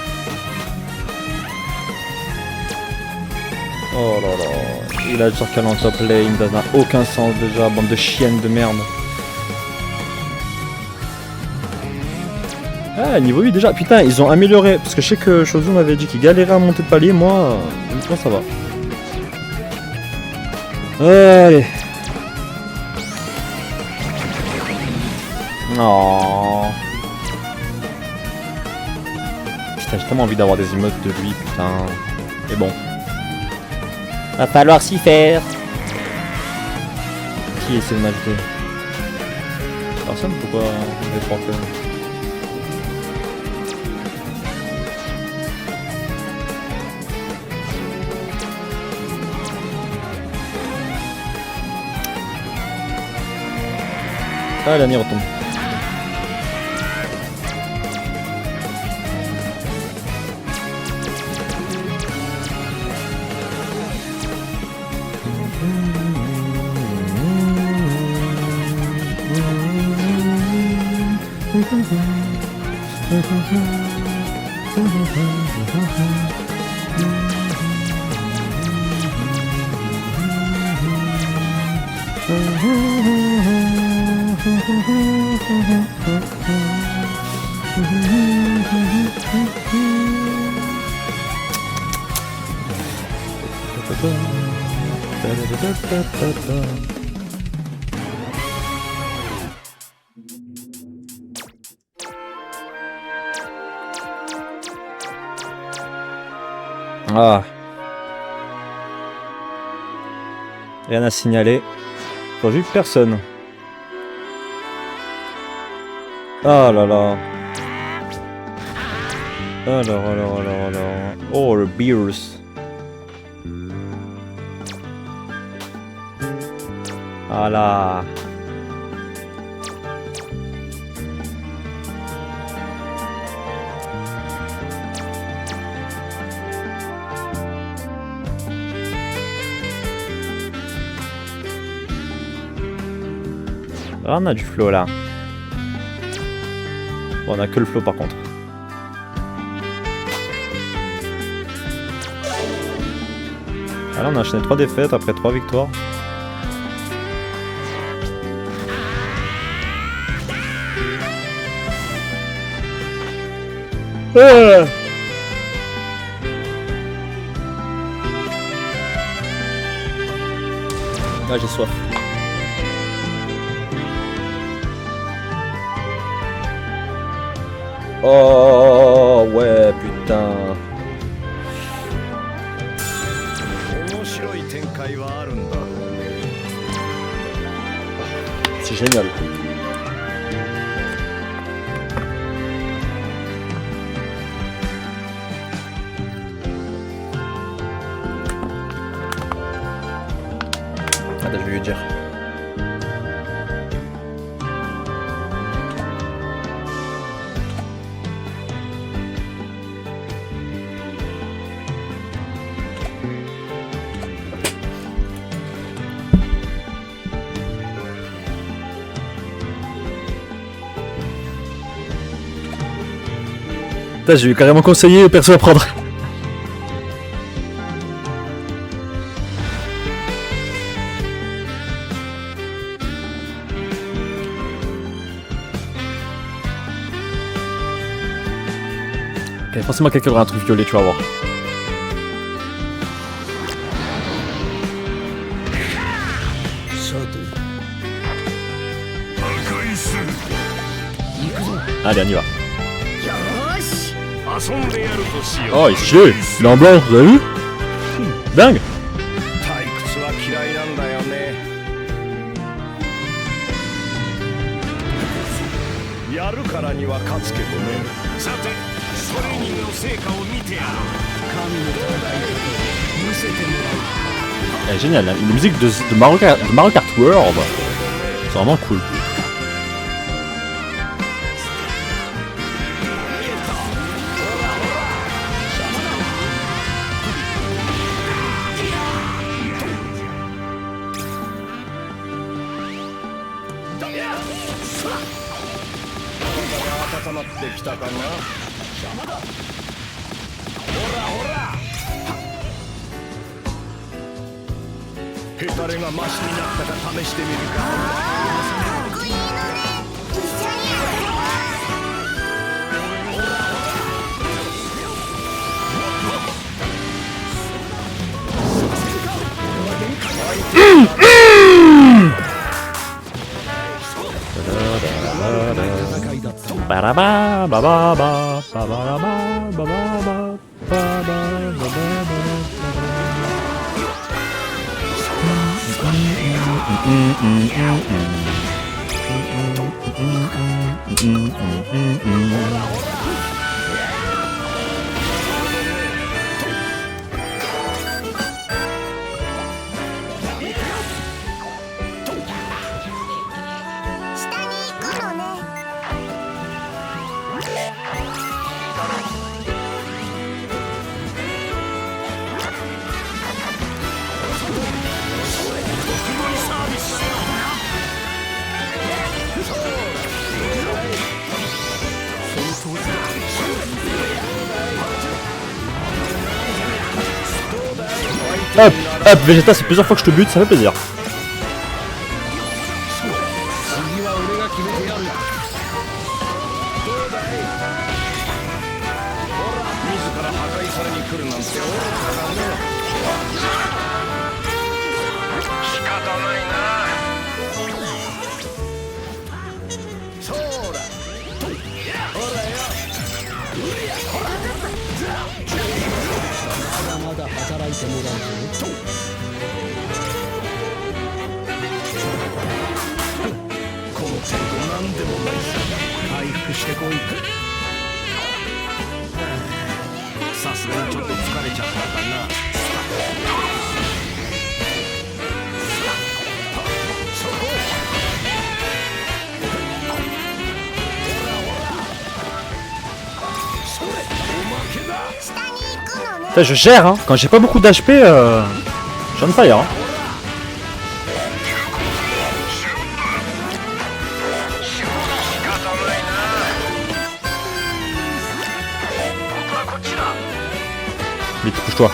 Oh là là. Il a genre qu'à en top lane, ça n'a aucun sens déjà, bande de chiennes de merde. Ah, niveau 8 déjà, putain, ils ont amélioré. Parce que je sais que Shozu m'avait dit qu'il galérait à monter de palier, moi ça va. Allez. Oh. Putain, j'ai tellement envie d'avoir des emotes de lui, putain. Mais bon. Va falloir s'y faire. Qui essaie de m'ajouter? Personne, pourquoi on est porté? Ah, l'année retombe. Ah. Rien à signaler. J'ai vu personne. Ah là là. Alors. Oh, le Beerus. Ah là. Ah, on a du flow là. Bon, on a que le flow par contre. Ah là on a enchaîné 3 défaites après 3 victoires. Ah, j'ai soif. Oh ouais, putain. 面白い展開はあるんだろうね。 C'est génial. Attends, je vais lui dire. Putain, j'ai eu carrément conseillé perso à prendre. Ok, forcément quelqu'un aura un truc violet, tu vas voir. Allez, on y va. よーし 遊んでやるとしよう。 Oh, il est stylé. Il est en blanc, vous avez vu? Dingue. 退屈は嫌いなんだよね。やるからには勝つけどね。さて、トレーニングの成果を見てやろう。神の東大見せてもらう。 Elle est géniale, hein. Les musiques de Mario Kart World. C'est vraiment cool.ヘタレがマシになったか試してみるか。かっこいいのね一緒にやるわ Ba-da-ba, ba-ba-ba, ba-ba-ba, ba-ba-ba, ba-ba-ba-ba-ba. Hop, hop, Vegeta, c'est plusieurs fois que je te bute, ça fait plaisir. 次は俺が決めてやる。どうだい。ほら、自ら破壊されに来るなんて愚かだね。仕方ないな。そうだ。ほらよ。まだ働いてもらうぞ。この程度なんでもないさ。回復してこい。さすがにちょっと疲れちゃったかな。そこ。ほらほら。それ、おまけだ。 Putain, je gère, hein. Quand j'ai pas beaucoup d'HP, je suis on fire. Hein. Vite, pousse-toi.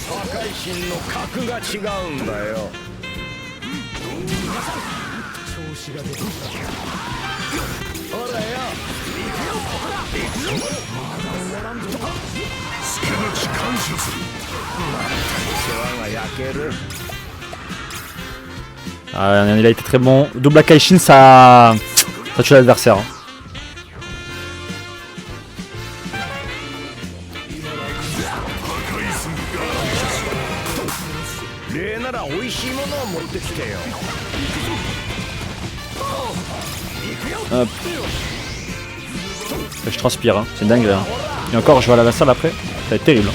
破壊神の格が違うんだよ。調子が出てきた。ほらよ。助立ち感謝する。世話が焼ける。Ah, il a été très bon. Double Akaishin, ça tue l'adversaire. Hein. Hop. Je transpire, hein. C'est dingue. Hein. Et encore, je vais à la salle après. Ça va être terrible. Hein.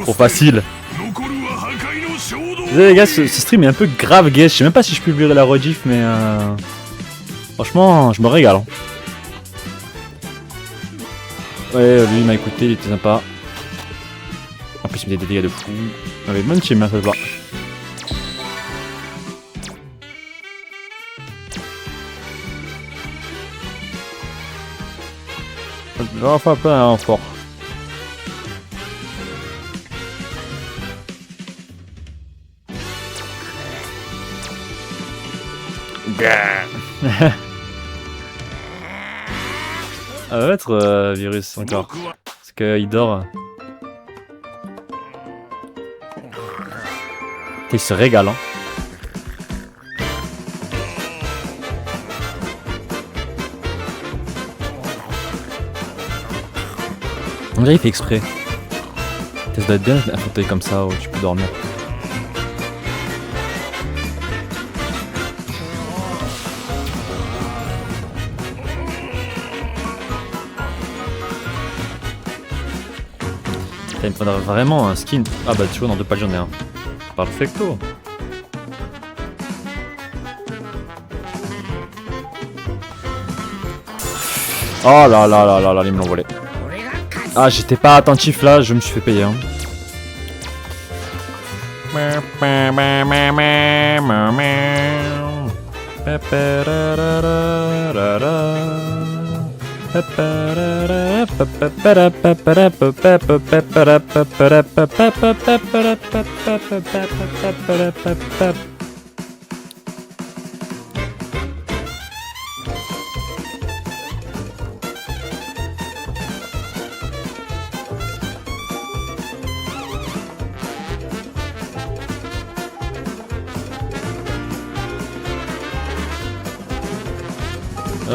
Trop facile. Désolé les gars, ce stream est un peu grave gay. Je sais même pas si je publierai la rediff, mais franchement, je me régale. Hein. Ouais, lui il m'a écouté, il était sympa. En plus, il me fait des dégâts de fou. Il avait bonne team, hein, ça se voit. Enfin, pas un fort. Ça va être virus encore. Parce qu'il dort. Il se régale. Hein. On dirait qu'il fait exprès. Ça doit être bien un fauteuil comme ça où tu peux dormir. Il me faudra vraiment un skin. Ah bah tu vois dans 2 pages j'en ai un. Perfecto. Oh là là là là là, ils me l'ont volé. Ah j'étais pas attentif là, je me suis fait payer. Hein.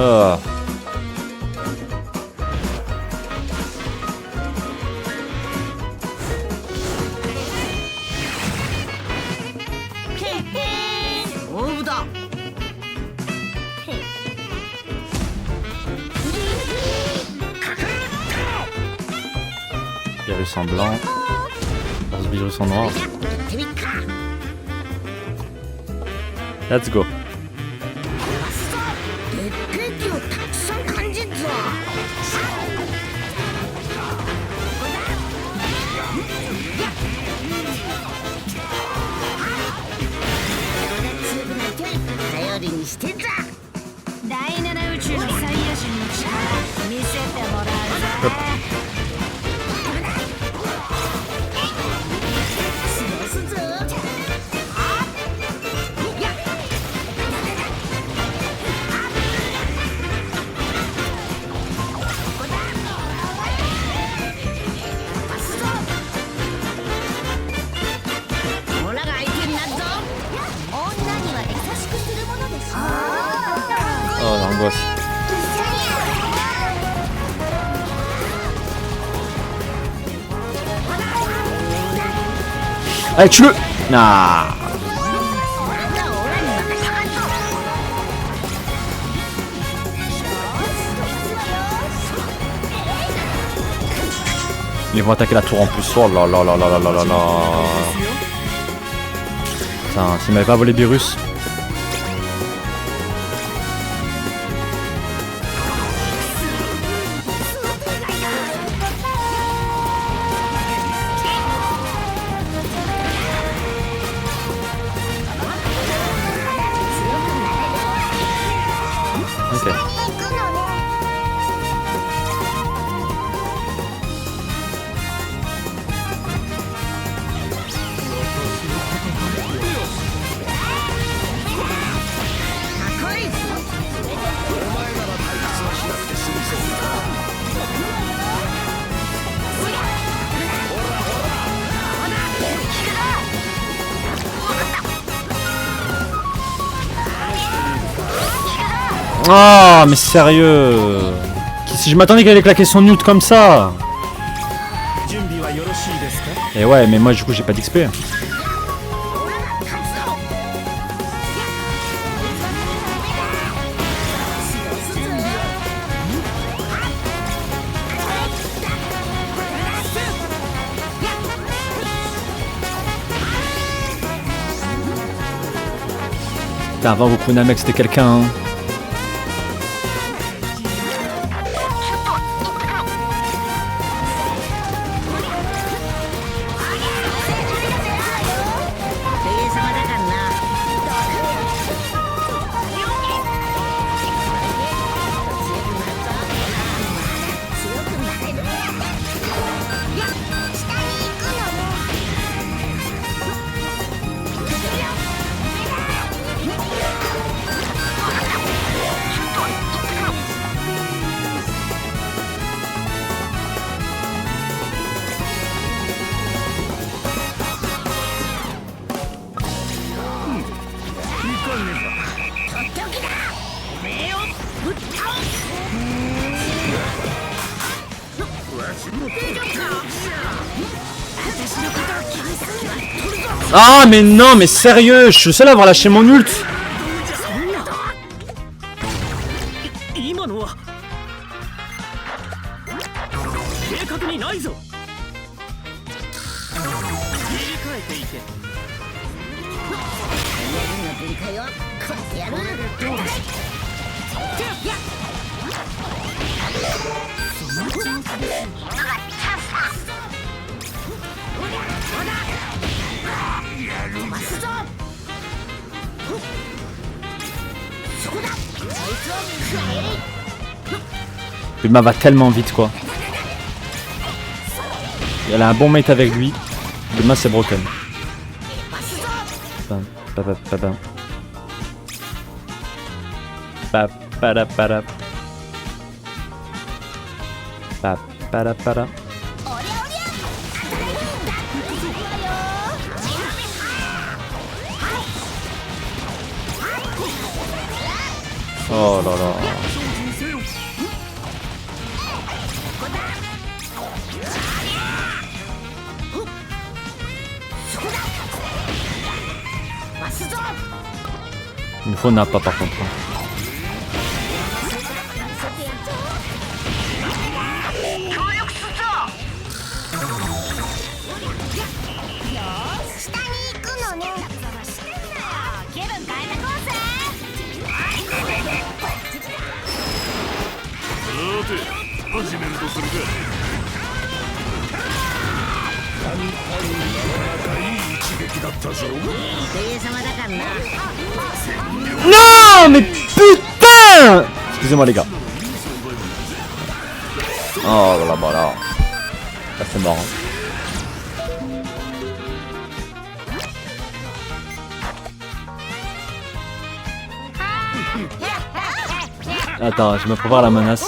Oh. Virus en blanc, virus en noir. Let's go. Hop. l'angoisse. Allez, tue-le. Ah. Ils vont attaquer la tour en plus. Oh là là là là là là là là. Putain, s'ils m'avaient pas volé Beerus. Ok. Oh, mais sérieux. Si je m'attendais qu'elle allait claquer son ult comme ça. Et ouais, mais moi du coup j'ai pas d'XP. Putain, avant Goku Namek c'était quelqu'un. Hein. Ah mais non, mais sérieux, je suis le seul à avoir lâché mon ult. Bulma va tellement vite quoi. Elle a un bon mate avec lui. Bulma c'est broken. Bam, bam, bam, bam. Ba, pada, pada. Ba, pada, pada. Oh là là. Il faut n'a pas par contre. Non mais putain. Excusez-moi les gars. Oh là là, voilà. Ça c'est marrant. Attends, je me prépare la menace.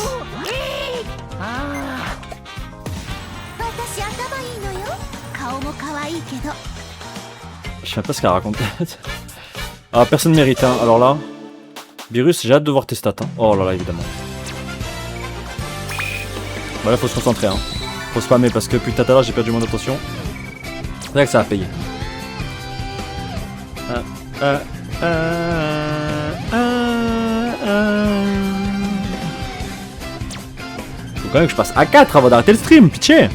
Je sais pas ce qu'elle raconte. Ah, personne mérite, hein. Alors là, Virus, j'ai hâte de voir tes stats. Hein. Oh là là, évidemment. Bah là, faut se concentrer. Hein. Faut spammer parce que putain, tout à l'heure, j'ai perdu mon attention. C'est vrai que ça a payé. Faut quand même que je passe à 4 avant d'arrêter le stream, pitié.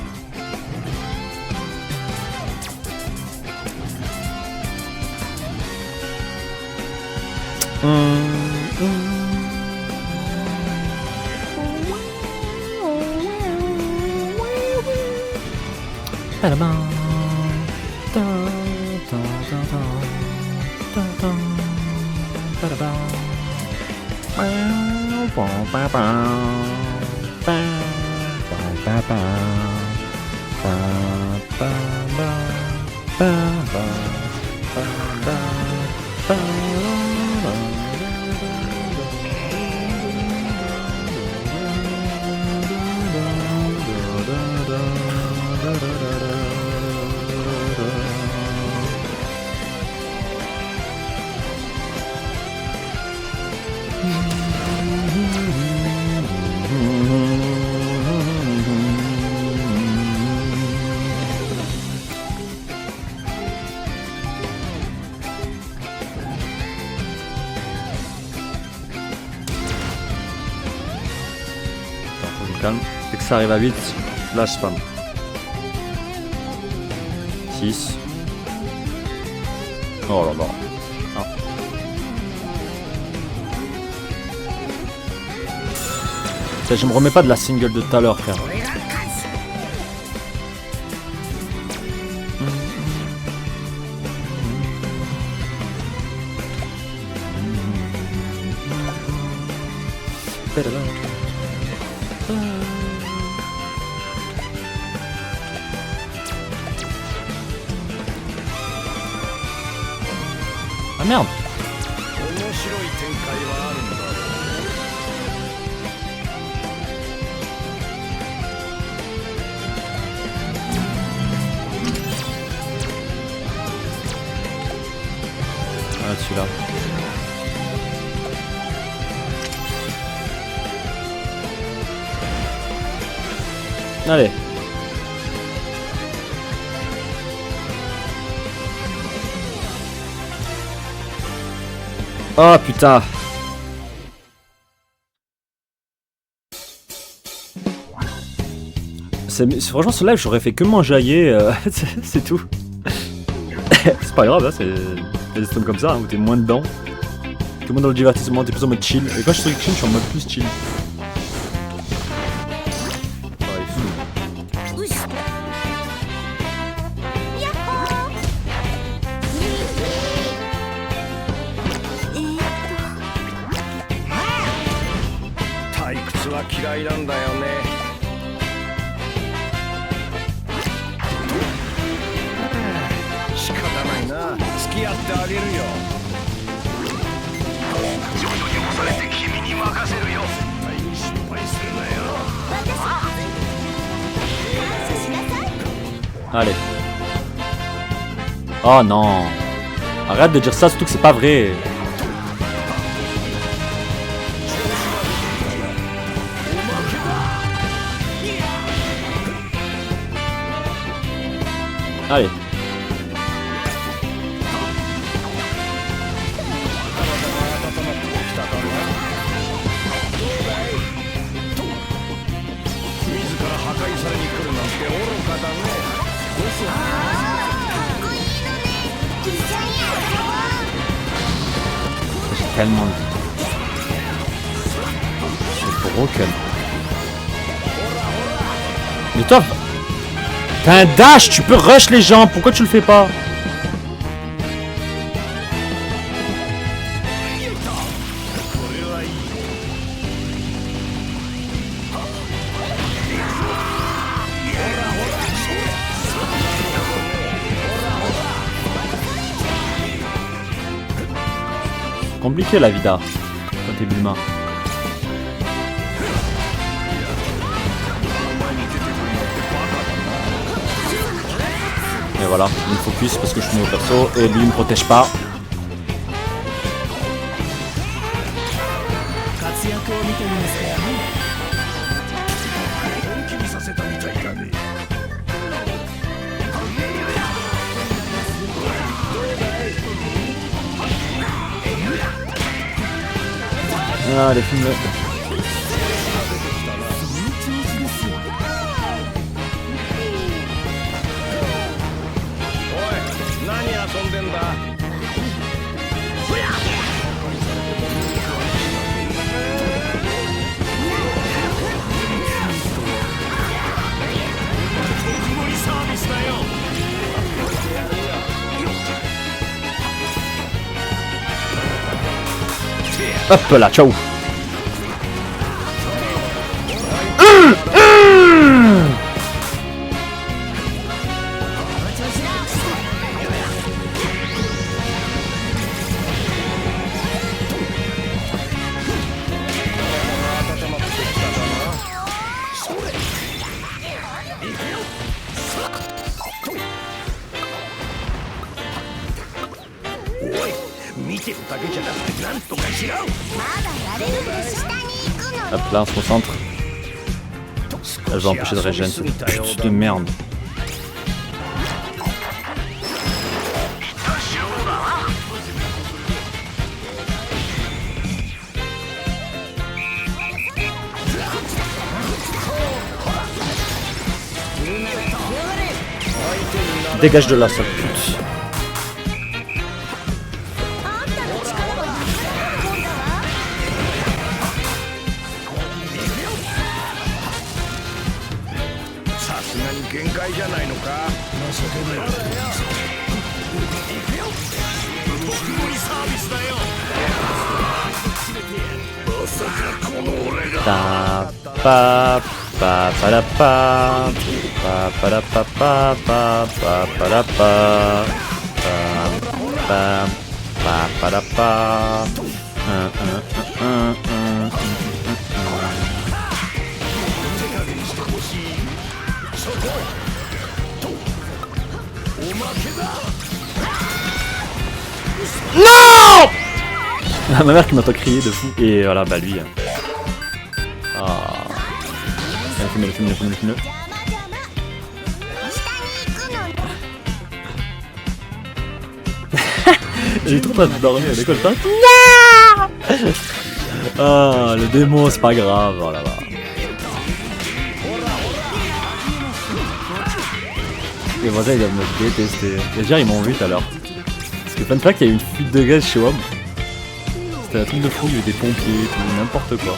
Calme. Dès que ça arrive à 8, là je spam. 6. Oh là là. Ah. Je me remets pas de la single de tout à l'heure, frère. Ah merde. Ah celui-là. Allez. Oh putain. Franchement ce live j'aurais fait que m'enjailler, c'est tout. C'est pas grave, hein, c'est des systems comme ça, hein, où t'es moins dedans. Tout le monde dans le divertissement, t'es plus en mode chill. Et quand je suis sur chill, je suis en mode plus chill. Allez. Oh non. Arrête de dire ça, surtout que c'est pas vrai. Allez. Tellement de... C'est broken. Mais toi, t'as un dash, tu peux rush les gens, pourquoi tu le fais pas? Compliqué la vida quand t'es Bulma. Et voilà, il me focus parce que je suis nouveau perso et lui il me protège pas. 本気にさせたみたいだね。Ah, les films. おい、何遊んでんだ。特盛りサービスだよ。Hop là, ciao. Hop là, on se concentre. Elle va empêcher de régénérer cette pute de merde. Dégage de là, sale pute. Pa pa pa pa la pa pa pa la pa pa pa pa pa la pa pa pa pa la pa Non. Ma mère qui m'entend crier de fou et voilà bah lui. Ah. Le film. J'ai trop pas de dormir à l'école. Non. Ah, le démon, c'est pas grave. Oh là là. Les voisins ils doivent me détester. Déjà ils m'ont vu tout à l'heure. Parce que fun fact, il y a eu une fuite de gaz chez WOM. C'était un truc de fou, il y a eu des pompiers, tout, n'importe quoi.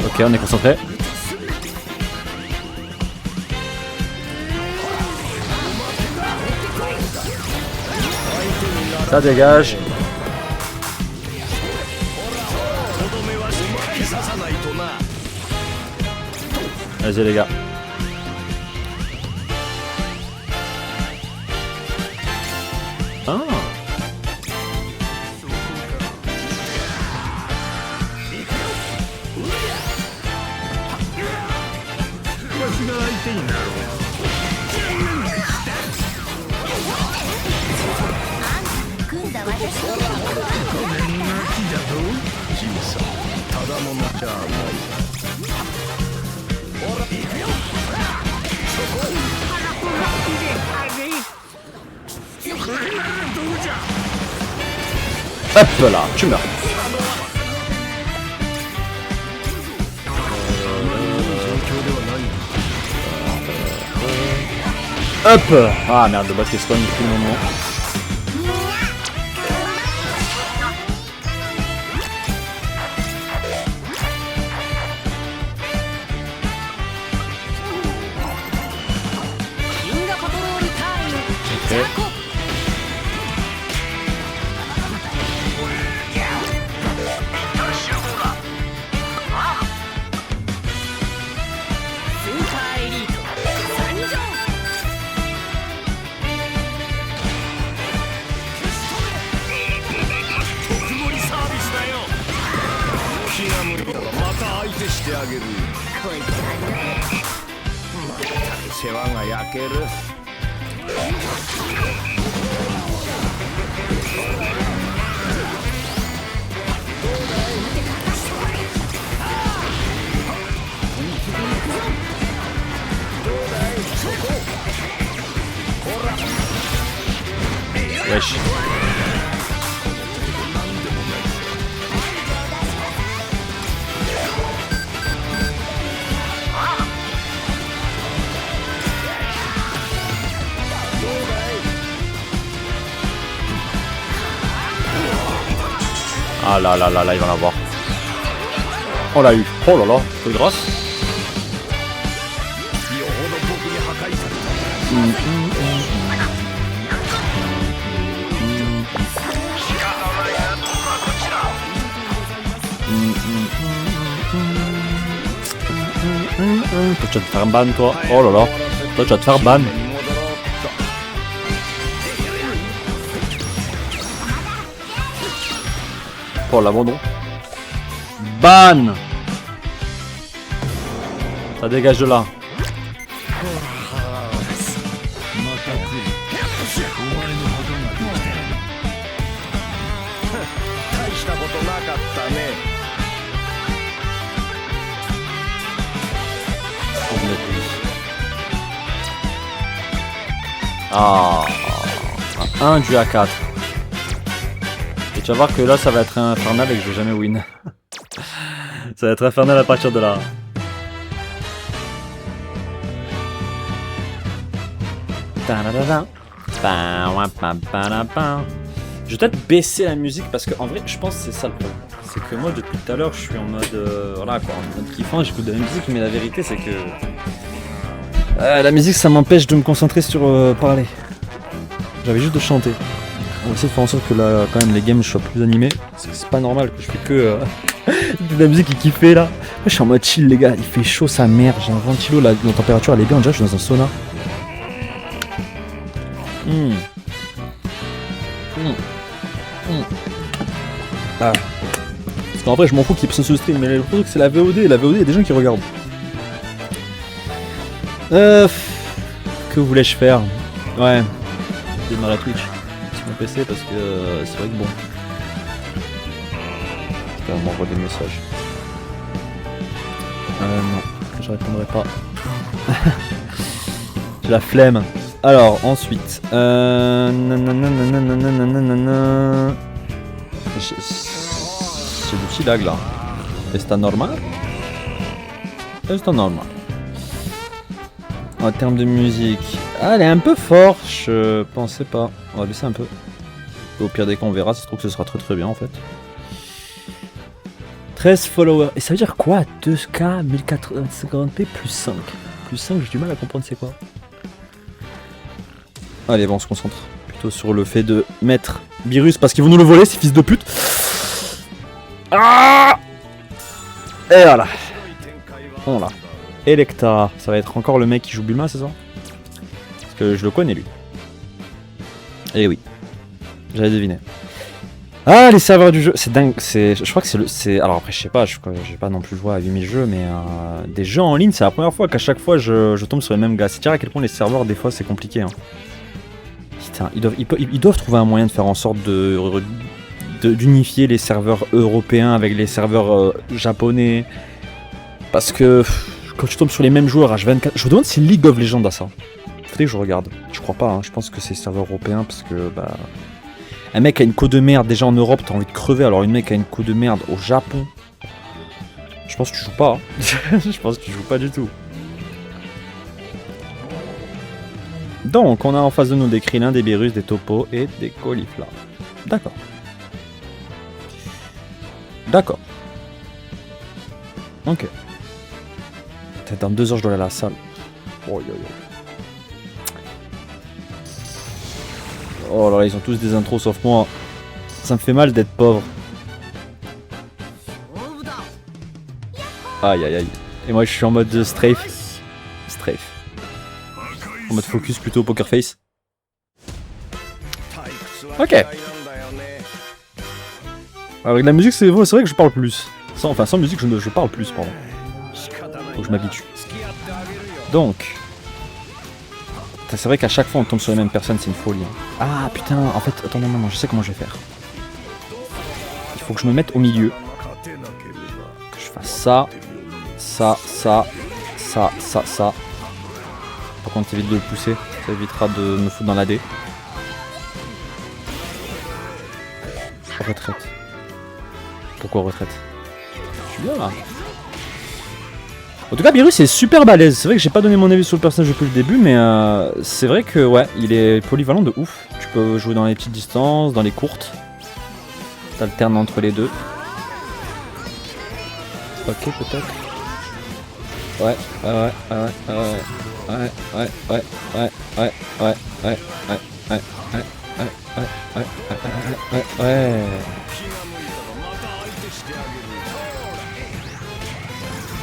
Ok, on est concentré. Ça dégage. Vas-y les gars. Ah. Hop là, tu meurs. Hop. Ah merde, le boss qui spawn depuis le moment. Ok. てしてあげる。こいつはね世話が焼ける。Wesh. Ah là là là là, il va l'avoir. Oh l'a eu. Oh là là, peu grâce. よほど僕に破壊された。Toi tu vas te faire ban toi. Oh là là. Toi tu vas te faire ban. Oh l'abandon. Ban. Ça dégage de là. 大したことなかったね。 Ah, 1 du A4. Et tu vas voir que là ça va être infernal et que je vais jamais win. Ça va être infernal à partir de là. Je vais peut-être baisser la musique parce que en vrai je pense que c'est ça le problème. C'est que moi depuis tout à l'heure je suis en mode voilà quoi, en mode kiffant, j'écoute de la musique, mais la vérité c'est que la musique ça m'empêche de me concentrer sur parler. J'avais juste de chanter. On va essayer de faire en sorte que là quand même les games soient plus animés. Parce que c'est pas normal que je fais que de la musique qui kiffait là. Moi, je suis en mode chill les gars, il fait chaud sa mère, j'ai un ventilo, la température elle est bien, déjà je suis dans un sauna. Ah. Parce qu'en vrai je m'en fous qu'ils se stream, mais le truc c'est la VOD, et la VOD il y a des gens qui regardent. Que voulais-je faire? Ouais, démarrer la Twitch sur mon PC parce que c'est vrai que bon. Putain, on m'envoie des messages. Non, je répondrai pas. J'ai la flemme. Alors, ensuite. J'ai du petit lag là. Est-ce normal? Est-ce normal? En termes de musique, ah, elle est un peu forte, je pensais pas. On va baisser un peu. Au pire des cas, on verra. Ça se trouve que ce sera très très bien en fait. 13 followers. Et ça veut dire quoi? 2K 1050p plus 5. Plus 5, j'ai du mal à comprendre c'est quoi. Allez, bon, on se concentre plutôt sur le fait de mettre Beerus parce qu'ils vont nous le voler, ces fils de pute. Ah! Et voilà. Voilà. Electra, ça va être encore le mec qui joue Bulma, c'est ça? Parce que je le connais lui. Eh oui, j'avais deviné. Ah, les serveurs du jeu, c'est dingue. Je crois que c'est. Alors après, je sais pas, j'ai pas non plus joué à 8000 jeux, mais des jeux en ligne, c'est la première fois qu'à chaque fois je tombe sur les mêmes gars. C'est dire à quel point les serveurs, des fois, c'est compliqué. Hein. Putain, ils doivent trouver un moyen de faire en sorte d'unifier les serveurs européens avec les serveurs japonais. Parce que quand tu tombes sur les mêmes joueurs H24, je me demande si League of Legends a ça. Faudrait que je regarde. Je crois pas, hein. Je pense que c'est serveur européen parce que bah. Un mec a une code de merde déjà en Europe, t'as envie de crever, alors une mec a une code de merde au Japon. Je pense que tu joues pas. Hein. Je pense que tu joues pas du tout. Donc, on a en face de nous des Krillin, des Beerus, des Topos et des Caulifla. D'accord. D'accord. Ok. Peut-être dans 2 heures je dois aller à la salle. Oh, yo, yo. Oh là là, ils ont tous des intros sauf moi. Ça me fait mal d'être pauvre. Aïe aïe aïe. Et moi je suis en mode strafe. Strafe. En mode focus plutôt poker face. Ok. Avec la musique c'est vrai que je parle plus. Sans musique je parle plus pardon. Faut que je m'habitue. Donc. C'est vrai qu'à chaque fois on tombe sur les mêmes personnes, c'est une folie. Hein. Ah putain, en fait, attends, non, je sais comment je vais faire. Il faut que je me mette au milieu. Que je fasse ça. Ça. Par contre, évite de le pousser. Ça évitera de me foutre dans la D. Retraite. Pourquoi retraite? Je suis bien là. En tout cas, Beerus est super balèze. C'est vrai que j'ai pas donné mon avis sur le personnage depuis le début, mais c'est vrai que ouais, il est polyvalent de ouf. Tu peux jouer dans les petites distances, dans les courtes. T'alternes entre les deux. Ok, peut-être. Ouais.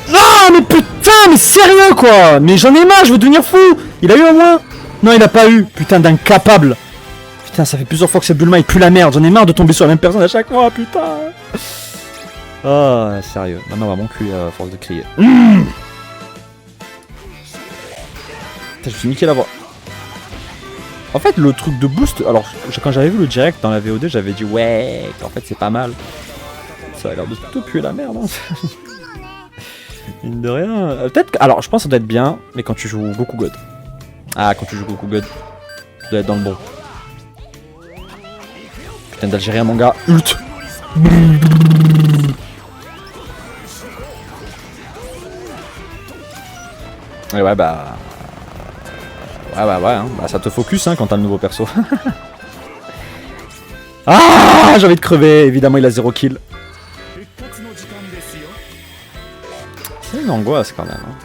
Non mais putain, mais sérieux quoi. Mais j'en ai marre, je veux devenir fou. Il a eu au moins? Non, il a pas eu. Putain d'incapable. Putain, ça fait plusieurs fois que cette Bulma il pue la merde. J'en ai marre de tomber sur la même personne à chaque fois, putain. Oh, sérieux. Maintenant on va mon cul à force de crier. Putain, je me suis niqué la voix. En fait, le truc de boost... Alors, quand j'avais vu le direct dans la VOD, j'avais dit ouais, en fait c'est pas mal. Ça a l'air de tout puer la merde, hein. Mine de rien. Peut-être que... Alors, je pense que ça doit être bien, mais quand tu joues Goku God. Ah, quand tu joues Goku God, tu dois être dans le bon. Putain d'Algérien, mon gars. Ult. Et ouais, bah... Ouais, hein. Bah, ça te focus hein, quand t'as le nouveau perso. Ah, j'ai envie de crever. Évidemment, il a 0 kill. C'est une angoisse quand même. Hein.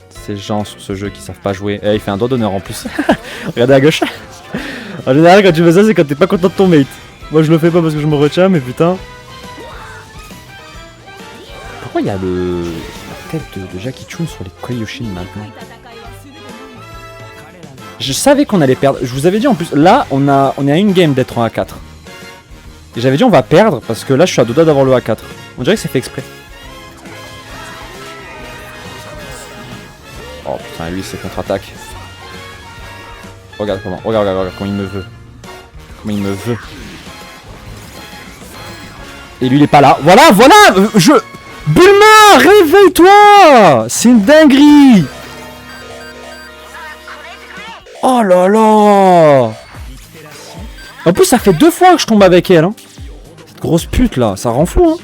Ces gens sur ce jeu qui savent pas jouer. Eh, il fait un doigt d'honneur en plus. Regardez à gauche. En général, quand tu fais ça, c'est quand t'es pas content de ton mate. Moi, je le fais pas parce que je me retiens, mais putain. Pourquoi il y a la tête de Jackie Chun sur les Koyoshin maintenant? Je savais qu'on allait perdre. Je vous avais dit en plus, là, on est à une game d'être en A4. Et j'avais dit on va perdre parce que là, je suis à deux doigts d'avoir le A4. On dirait que c'est fait exprès. Oh putain, lui, c'est contre-attaque. Regarde comment, regarde comment il me veut. Comment il me veut. Et lui, il est pas là. Voilà. Bulma, réveille-toi. C'est une dinguerie. Oh là là. En plus ça fait 2 fois que je tombe avec elle hein. Cette grosse pute là, ça rend fou hein.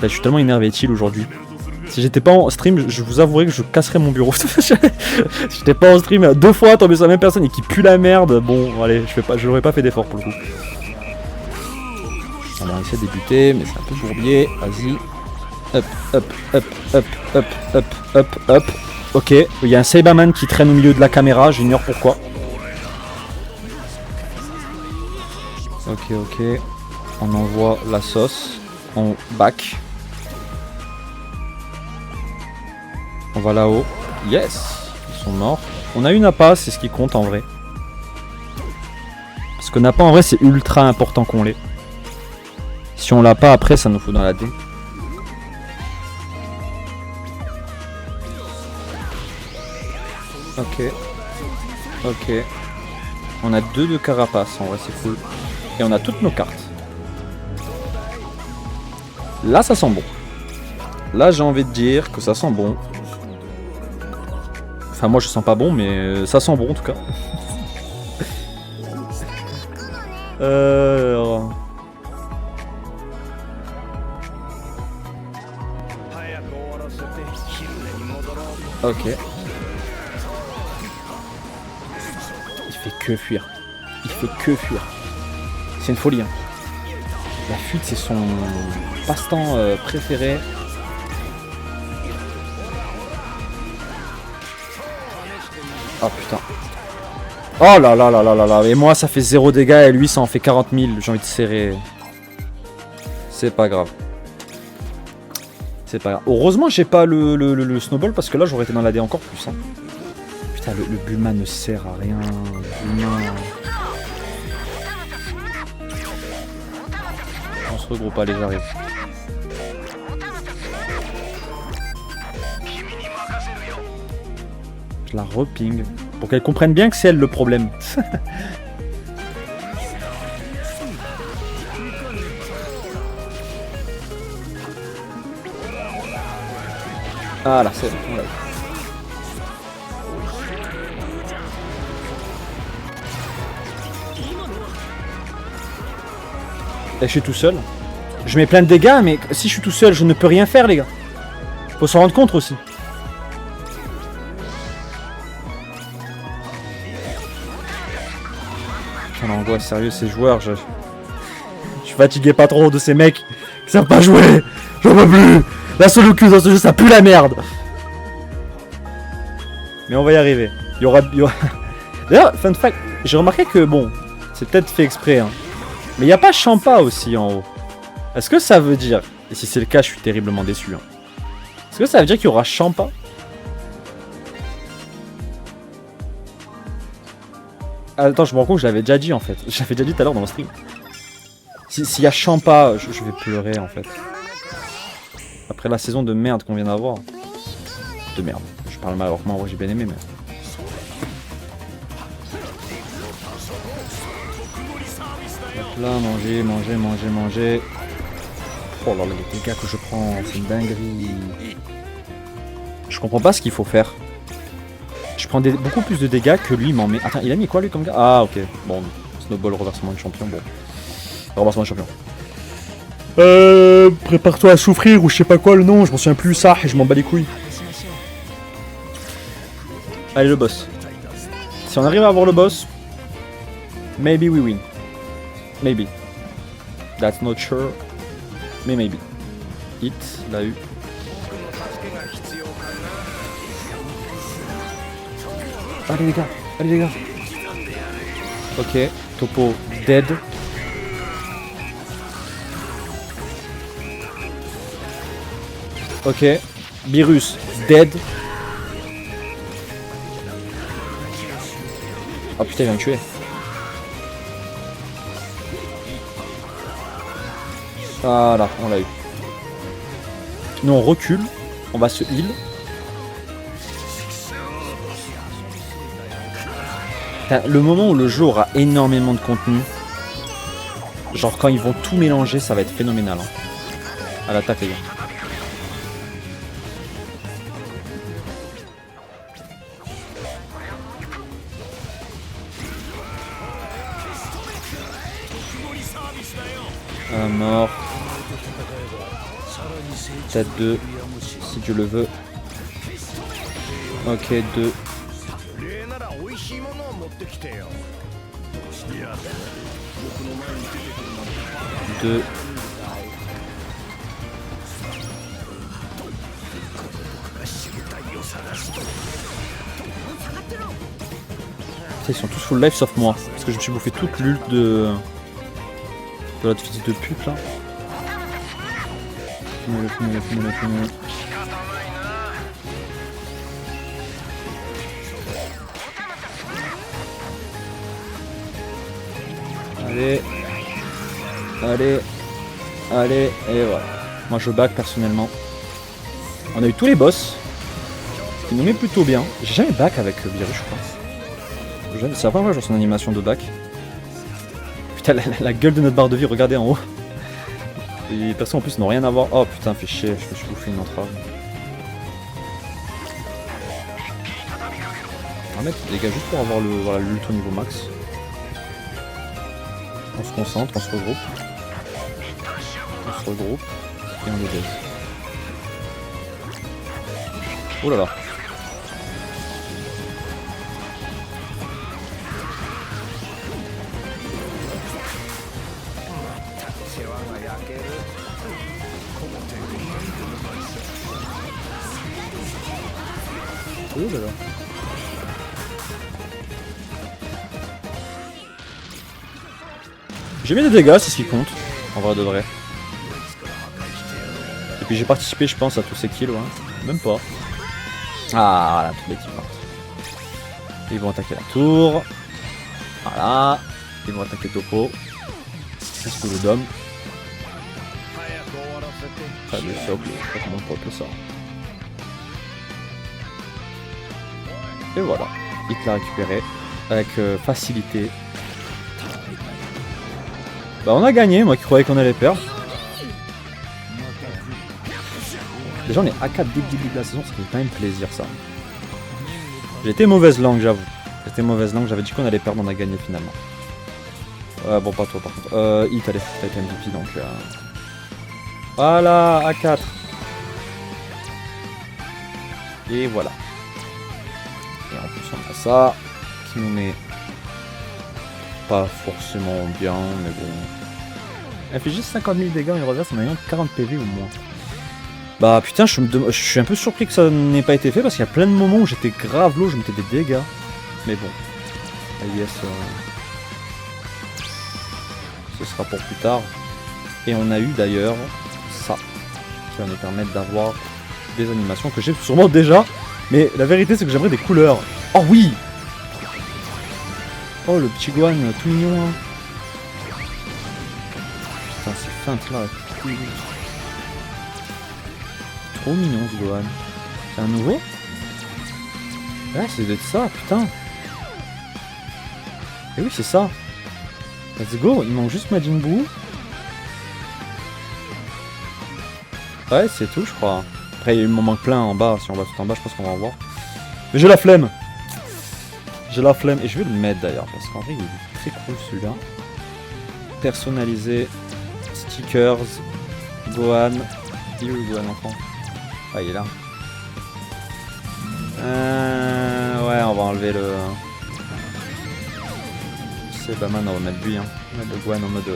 Là, je suis tellement énervé chill aujourd'hui. Si j'étais pas en stream, je vous avouerai que je casserais mon bureau. Si j'étais pas en stream 2 fois tomber sur la même personne et qui pue la merde. Bon allez, je n'aurais pas fait d'effort pour le coup. On va essayer de débuter, mais c'est un peu bourbier. Vas-y. Hop. Ok, il y a un Saibaman qui traîne au milieu de la caméra, j'ignore pourquoi. Ok. On envoie la sauce. On back. On va là-haut. Yes. Ils sont morts. On a une APA, c'est ce qui compte en vrai. Parce que NAPA en vrai c'est ultra important qu'on l'ait. Si on l'a pas après ça nous fout dans la D. Ok. On a 2 de carapace, en vrai c'est cool. Et on a toutes nos cartes. Là ça sent bon. Là j'ai envie de dire que ça sent bon. Enfin moi je sens pas bon mais ça sent bon en tout cas. Ok. Il fait que fuir. C'est une folie hein. La fuite c'est son passe-temps préféré. Oh putain. Oh là là. Et moi ça fait 0 dégâts et lui ça en fait 40 000. J'ai envie de serrer. C'est pas grave. Heureusement j'ai pas le snowball parce que là j'aurais été dans la D encore plus hein. Putain le Bulma ne sert à rien. On se regroupe, allez j'arrive. Je la reping. Pour qu'elle comprenne bien que c'est elle le problème. Ah là, c'est bon. Et je suis tout seul. Je mets plein de dégâts, mais si je suis tout seul, je ne peux rien faire, les gars. Faut s'en rendre compte aussi. Putain, l'angoisse, sérieux, ces joueurs, je suis fatigué pas trop de ces mecs qui savent pas jouer. J'en peux plus. La solo queue dans ce jeu, ça pue la merde. Mais on va y arriver. Il y aura... D'ailleurs, fun fact, j'ai remarqué que, bon, c'est peut-être fait exprès, hein, mais il n'y a pas Champa aussi en haut. Est-ce que ça veut dire, et si c'est le cas, je suis terriblement déçu, hein, est-ce que ça veut dire qu'il y aura Champa? Attends, je me rends compte que je l'avais déjà dit en fait. Je l'avais déjà dit tout à l'heure dans le stream. S'il y a Champa, je vais pleurer en fait. Après la saison de merde qu'on vient d'avoir. De merde. Je parle mal alors que moi j'ai bien aimé mais... Hop là, manger. Oh là là, les dégâts que je prends, c'est une dinguerie. Je comprends pas ce qu'il faut faire. Je prends beaucoup plus de dégâts que lui m'en met. Attends, il a mis quoi lui comme gars? Ah ok, bon, snowball, reversement de champion, bon. Reversement de champion. Prépare-toi à souffrir ou je sais pas quoi le nom, je m'en souviens plus ça et je m'en bats les couilles. Allez le boss. Si on arrive à avoir le boss, maybe we win. Maybe. That's not sure. Mais maybe. Hit, l'a eu. Allez les gars. Ok, Topo dead. Ok, Virus dead. Oh putain, il vient me tuer. Voilà, on l'a eu. Nous on recule, on va se heal. Le moment où le jeu aura énormément de contenu, genre quand ils vont tout mélanger, ça va être phénoménal. Hein. À l'attaque les gars. Mort. Peut-être 2, si Dieu le veut. Ok, 2. 2. Ils sont tous full life sauf moi. Parce que je me suis bouffé toute l'ult de l'autre fils de pute là. Fumez-le. Allez, et voilà. Moi je back personnellement. On a eu tous les boss. Ce qui nous met plutôt bien. J'ai jamais back avec Virus je crois. C'est la première fois que je vois son animation de back. Putain la gueule de notre barre de vie, regardez en haut. Et les personnes en plus n'ont rien à voir. Oh putain, fait chier, je me suis bouffé une entrave. On va mettre des dégâts juste pour avoir le voilà, l'ult au niveau max. On se concentre, on se regroupe. Et on les baise. Oh là là. Oh là là. J'ai mis des dégâts, c'est ce qui compte, en vrai de vrai. Et puis j'ai participé, je pense, à tous ces kills, ouais. Même pas. Ah, voilà, tous les kills. Ils vont attaquer la tour. Voilà. Ils vont attaquer Topo. Qu'est-ce que le dôme? Très bien, socle, je sais pas comment on peut appeler ça. Et voilà, il te l'a récupéré avec facilité. Bah on a gagné, moi qui croyais qu'on allait perdre. Déjà on est à 4 dès le début de la saison, ça fait quand même plaisir ça. J'étais mauvaise langue, j'avoue. J'étais mauvaise langue, j'avais dit qu'on allait perdre, on a gagné finalement. Bon, pas toi par contre. Hit, allez, t'as été MVP donc. Voilà, A4. Et voilà. Et en plus, on a ça qui nous met pas forcément bien, mais bon. Elle fait juste 50 000 dégâts, il reverse en ayant 40 PV ou moins. Bah putain, je suis un peu surpris que ça n'ait pas été fait parce qu'il y a plein de moments où j'étais grave low, je mettais des dégâts. Mais bon. Yes, ce sera pour plus tard. Et on a eu d'ailleurs ça qui va nous permettre d'avoir des animations que j'ai sûrement déjà. Mais la vérité c'est que j'aimerais des couleurs. Oh oui! Oh le petit Gohan tout mignon hein. Putain c'est feinte là. Trop mignon ce Gohan. C'est un nouveau? Ouais c'est d'être ça putain. Et oui c'est ça. Let's go, il manque juste Majin Buu. Ouais c'est tout je crois. Après il m'en manque plein en bas, si on va tout en bas je pense qu'on va en voir. Mais j'ai la flemme. J'ai la flemme et je vais le mettre d'ailleurs parce qu'en vrai il est très cool celui-là. Personnalisé, stickers, Gohan. Il est où le Gohan enfant? Ah il est là. Ouais on va enlever le... Saibaman, on va mettre lui, hein. On va mettre le Gohan en mode...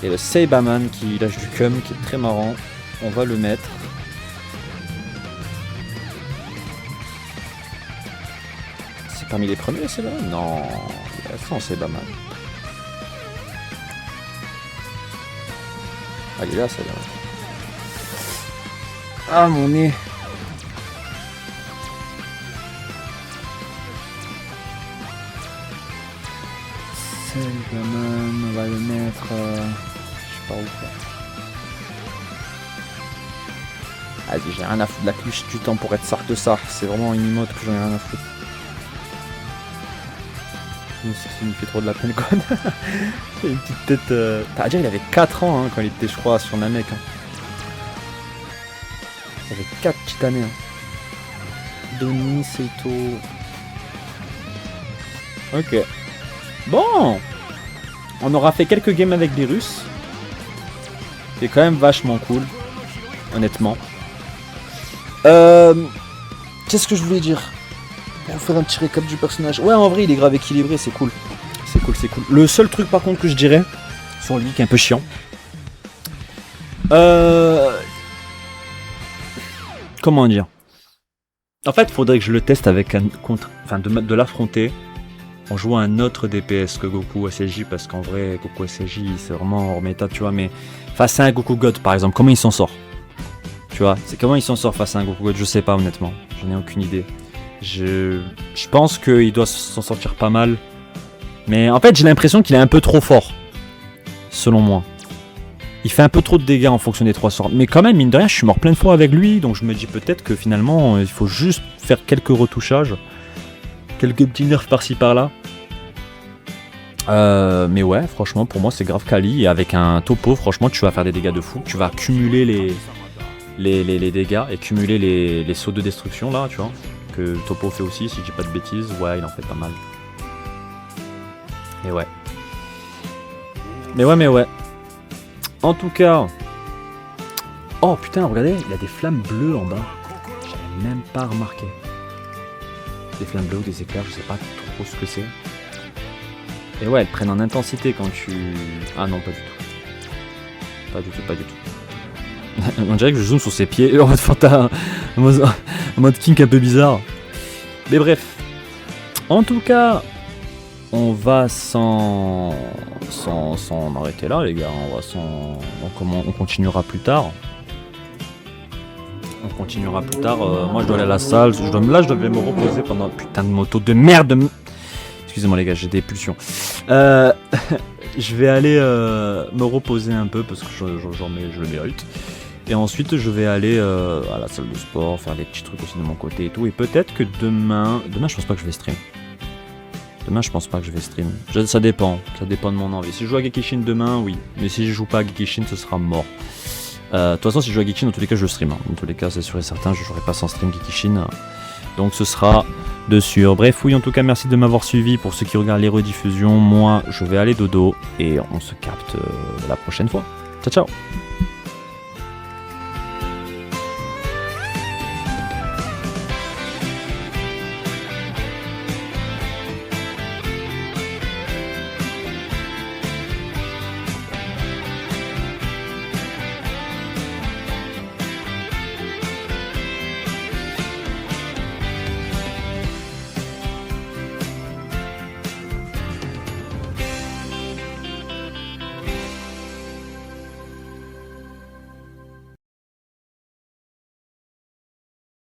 Et le Saibaman qui lâche du cum, qui est très marrant. On va le mettre. C'est parmi les premiers, Saibaman? Non, il est sans Saibaman. Ah, il est là, Saibaman. Ah, mon nez. Saibaman, on va le mettre... je sais pas où faire. Vas-y, j'ai rien à foutre de la cloche du temps pour être sarc de ça. C'est vraiment une emote que j'en ai rien à foutre. Il me fait trop de la peine, quoi. Il a une petite tête... T'as dire il avait 4 ans hein, quand il était, je crois, sur Namek. Hein. Il avait 4 petites années. Hein. Donnie, Seito... Ok. Bon, on aura fait quelques games avec des Russes. C'est quand même vachement cool, honnêtement. Qu'est-ce que je voulais dire? Pour faire un petit récap du personnage. Ouais, en vrai, il est grave équilibré, c'est cool. C'est cool, c'est cool. Le seul truc, par contre, que je dirais sur lui, qui est un peu chiant. Comment dire? En fait, il faudrait que je le teste avec un contre... Enfin, de l'affronter. On joue un autre DPS que Goku SLJ parce qu'en vrai Goku SLJ c'est vraiment hors méta tu vois mais face à un Goku God par exemple comment il s'en sort? Tu vois c'est comment il s'en sort face à un Goku God je sais pas honnêtement j'en ai aucune idée. Je pense qu'il doit s'en sortir pas mal mais en fait j'ai l'impression qu'il est un peu trop fort selon moi. Il fait un peu trop de dégâts en fonction des 3 sorts mais quand même mine de rien je suis mort plein de fois avec lui donc je me dis peut-être que finalement il faut juste faire quelques retouchages. Quelques petits nerfs par-ci par-là. Mais ouais, franchement, pour moi, c'est grave quali. Et avec un topo, franchement, tu vas faire des dégâts de fou. Tu vas cumuler les dégâts et cumuler les sauts de destruction, là, tu vois. Que topo fait aussi, si je dis pas de bêtises. Ouais, il en fait pas mal. Et ouais. Mais ouais. En tout cas... Oh, putain, regardez, il y a des flammes bleues en bas. J'avais même pas remarqué. Des flammes bleues ou des éclairs, je sais pas trop ce que c'est. Et ouais, elles prennent en intensité quand tu... Ah non, pas du tout. Pas du tout. On dirait que je zoome sur ses pieds en mode fanta... en mode kink un peu bizarre. Mais bref. En tout cas, on va s'en arrêter là, les gars. On continuera plus tard. Moi je dois aller à la salle. Là je devais me reposer pendant putain de moto de merde. Excusez-moi les gars, j'ai des pulsions. Je vais aller me reposer un peu parce que je le mérite. Et ensuite, je vais aller à la salle de sport, faire des petits trucs aussi de mon côté et tout. Et peut-être que demain, je pense pas que je vais stream. Demain, je pense pas que je vais stream. Ça dépend de mon envie. Si je joue à Gekishin demain, oui. Mais si je joue pas à Gekishin, ce sera mort. De toute façon, si je joue à Gekishin, dans tous les cas, je stream. Hein. Dans tous les cas, c'est sûr et certain, je jouerai pas sans stream Gekishin. Donc ce sera de sûr. Bref, oui, en tout cas, merci de m'avoir suivi. Pour ceux qui regardent les rediffusions, moi, je vais aller dodo. Et on se capte la prochaine fois. Ciao, ciao.